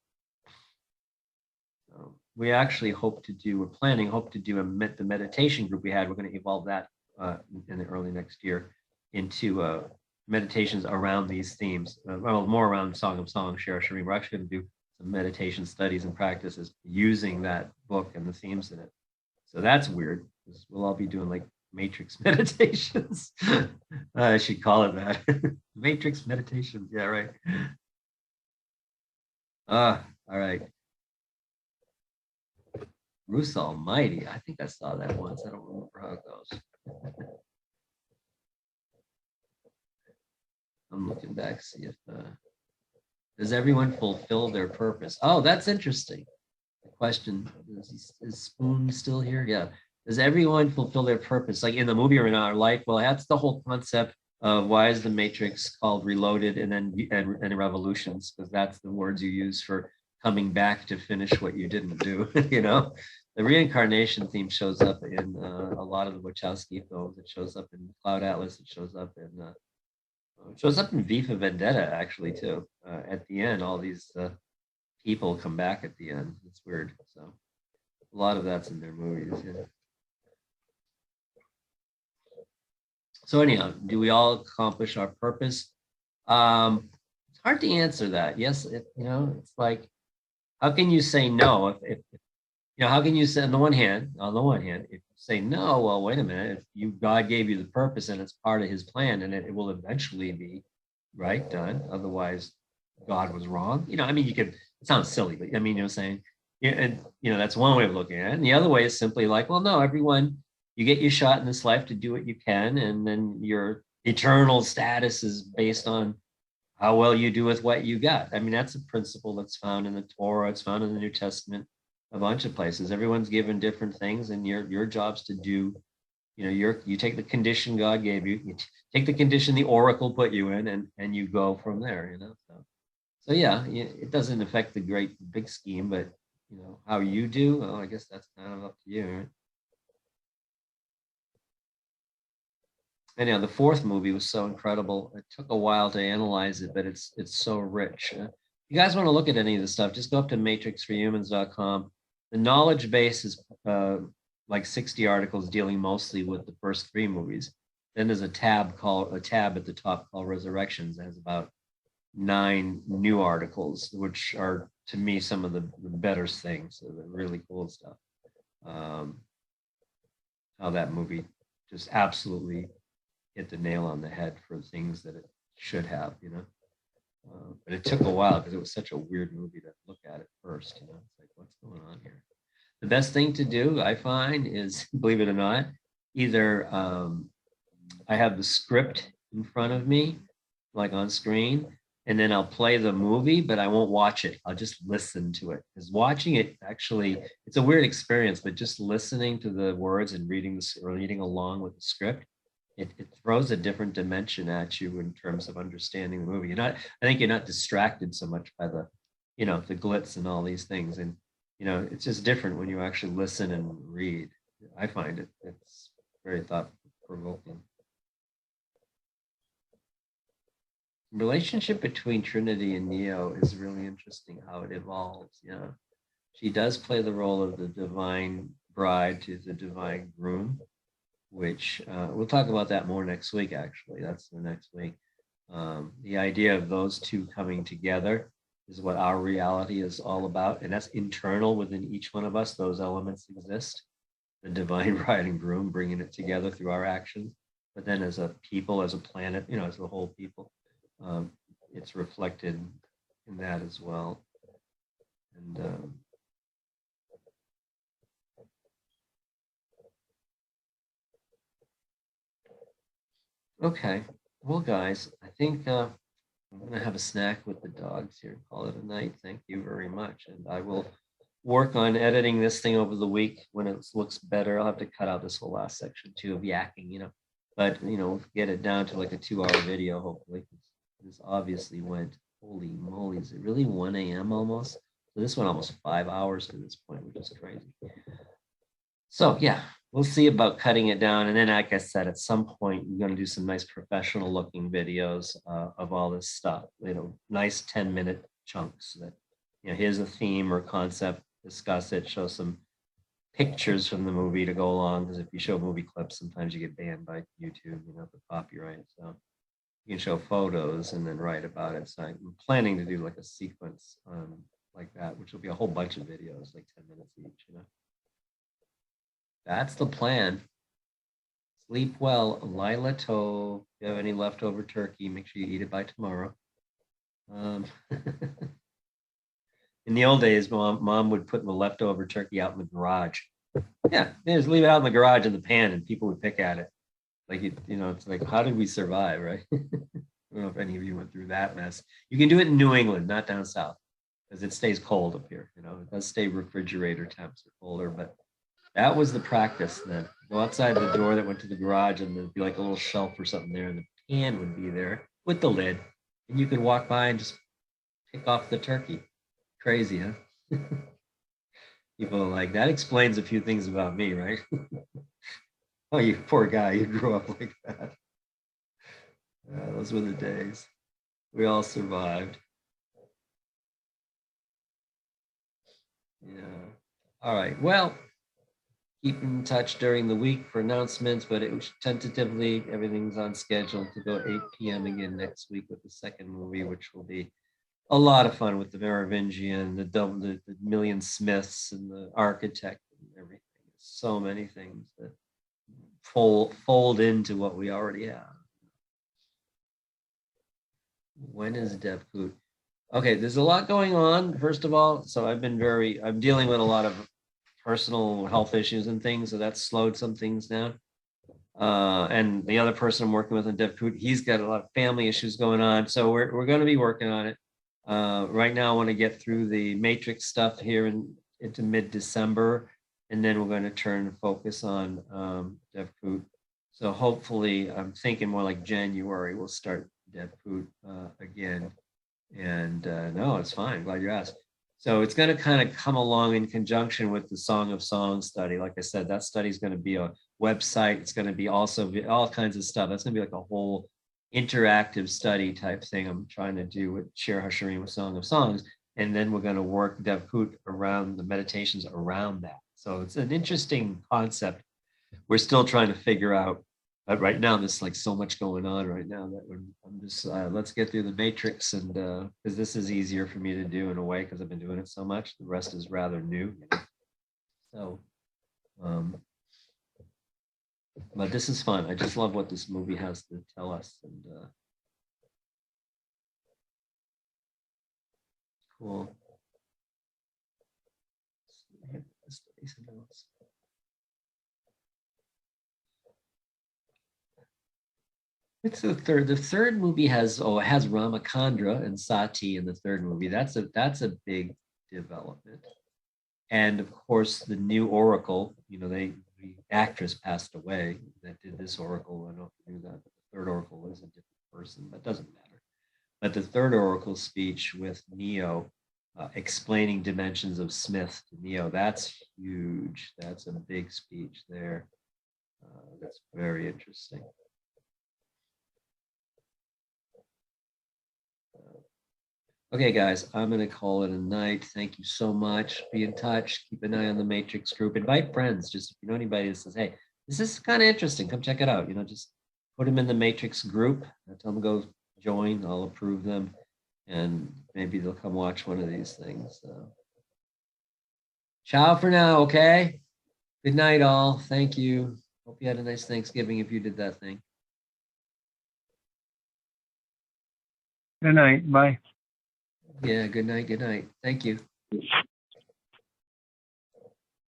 We actually hope to do the meditation group we had. We're going to evolve that in the early next year into meditations around these themes. More around Song of Songs, Shir Hashirim. We're actually going to do some meditation studies and practices using that book and the themes in it. So that's weird, because we'll all be doing like Matrix meditations. I should call it that. Matrix meditations. Yeah, right. All right. Bruce Almighty. I think I saw that once. I don't remember how it goes. I'm looking back, see if does everyone fulfill their purpose? Oh, that's interesting. The question is Spoon still here? Yeah. Does everyone fulfill their purpose? Like in the movie or in our life? Well, that's the whole concept of why is the Matrix called Reloaded and then and Revolutions, because that's the words you use for coming back to finish what you didn't do. You know, the reincarnation theme shows up in a lot of the Wachowski films. It shows up in Cloud Atlas. It shows up in V for Vendetta actually too. At the end, all these people come back at the end. It's weird. So a lot of that's in their movies. Yeah. So anyhow, do we all accomplish our purpose? It's hard to answer that. Yes, it's like, how can you say no if how can you say on the one hand, if you say no, well, wait a minute, if God gave you the purpose and it's part of his plan and it will eventually be right done. Otherwise, God was wrong. I mean, it sounds silly, but I mean, saying, yeah, and that's one way of looking at it. And the other way is simply like, well, no, everyone, you get your shot in this life to do what you can, and then your eternal status is based on how well you do with what you got. I mean, that's a principle that's found in the Torah, it's found in the New Testament, a bunch of places. Everyone's given different things, and your job's to do, you take the condition God gave you, you take the condition the oracle put you in, and you go from there, So yeah, it doesn't affect the big scheme, but how you do, well, I guess that's kind of up to you, right? Anyhow, the fourth movie was so incredible. It took a while to analyze it, but it's so rich. If you guys want to look at any of this stuff, just go up to Matrix4Humans.com. The knowledge base is like 60 articles dealing mostly with the first three movies. Then there's a tab at the top called Resurrections that has about 9 new articles, which are to me some of the better things, so the really cool stuff. How that movie just absolutely hit the nail on the head for things that it should have, but it took a while because it was such a weird movie to look at it first. It's like, what's going on here? The best thing to do, I find, is, believe it or not, either I have the script in front of me, like on screen, and then I'll play the movie, but I won't watch it. I'll just listen to it, because watching it, actually, it's a weird experience, but just listening to the words and reading along with the script, it throws a different dimension at you in terms of understanding the movie. I think you're not distracted so much by the glitz and all these things. And, it's just different when you actually listen and read. I find it's very thought-provoking. Relationship between Trinity and Neo is really interesting, how it evolves. She does play the role of the divine bride to the divine groom, which we'll talk about that more next week. Actually, that's the next week. The idea of those two coming together is what our reality is all about, and that's internal within each one of us. Those elements exist, the divine bride and groom, bringing it together through our actions, but then as a people, as a planet, as the whole people, it's reflected in that as well. And okay, well, guys, I think I'm going to have a snack with the dogs here and call it a night. Thank you very much. And I will work on editing this thing over the week when it looks better. I'll have to cut out this whole last section too of yakking, but, get it down to like a 2-hour video, hopefully. This obviously went, holy moly, is it really 1 a.m. almost? So this went almost 5 hours to this point, which is crazy. So yeah, we'll see about cutting it down. And then, like I said, at some point, we're going to do some nice professional looking videos of all this stuff, nice 10-minute chunks that, here's a theme or concept, discuss it, show some pictures from the movie to go along. Because if you show movie clips, sometimes you get banned by YouTube, for copyright. So you can show photos and then write about it. So I'm planning to do like a sequence like that, which will be a whole bunch of videos, like 10 minutes each, That's the plan. Sleep well. Lila Tove. If you have any leftover turkey, make sure you eat it by tomorrow. In the old days, mom would put the leftover turkey out in the garage. Yeah, just leave it out in the garage in the pan and people would pick at it. Like, it's like, how did we survive, right? don't know if any of you went through that mess. You can do it in New England, not down south, because it stays cold up here. You know, it does stay refrigerator temps or colder, but that was the practice then. Go outside the door that went to the garage, and there'd be like a little shelf or something there, and the pan would be there with the lid, and you could walk by and just pick off the turkey. Crazy, huh? People are like, that explains a few things about me, right? Oh, you poor guy, you grew up like that. Those were the days. We all survived. Yeah. All right. Well, keep in touch during the week for announcements, but it was tentatively everything's on schedule to go 8 p.m. again next week with the second movie, which will be a lot of fun with the Merovingian, the Million Smiths, and the architect and everything. So many things that fold into what we already have. When is DevCoot? Okay, there's a lot going on. First of all, so I'm dealing with a lot of personal health issues and things, so that's slowed some things down. And the other person I'm working with on DevCoot, he's got a lot of family issues going on, so we're going to be working on it. Right now, I want to get through the Matrix stuff here into mid-December, and then we're going to turn and focus on DevCoot. So hopefully, I'm thinking more like January, we'll start DevCoot again. And no, it's fine. Glad you asked. So it's going to kind of come along in conjunction with the Song of Songs study. Like I said, that study is going to be a website. It's going to be also all kinds of stuff. That's going to be like a whole interactive study type thing I'm trying to do with Shir Hashirim with Song of Songs. And then we're going to work DevCoot around the meditations around that. So it's an interesting concept. We're still trying to figure out. But right now, there's like so much going on right now that I'm just let's get through the Matrix, and because this is easier for me to do in a way because I've been doing it so much. The rest is rather new. So, but this is fun. I just love what this movie has to tell us, and cool. It's the third. The third movie has it has Ramachandra and Sati in the third movie. That's a big development. And of course, the new Oracle. You know, the actress passed away that did this Oracle. I don't know if you knew that. But the third Oracle was a different person, but doesn't matter. But the third Oracle speech with Neo, explaining dimensions of Smith to Neo, that's huge. That's a big speech there. That's very interesting. Okay, guys, I'm going to call it a night. Thank you so much. Be in touch. Keep an eye on the Matrix group. Invite friends. Just if you know anybody that says, hey, this is kind of interesting, come check it out. You know, just put them in the Matrix group. Tell them to go join. I'll approve them. And maybe they'll come watch one of these things. Ciao for now, okay? Good night, all. Thank you. Hope you had a nice Thanksgiving if you did that thing. Good night. Bye. Yeah, good night. Good night. Thank you.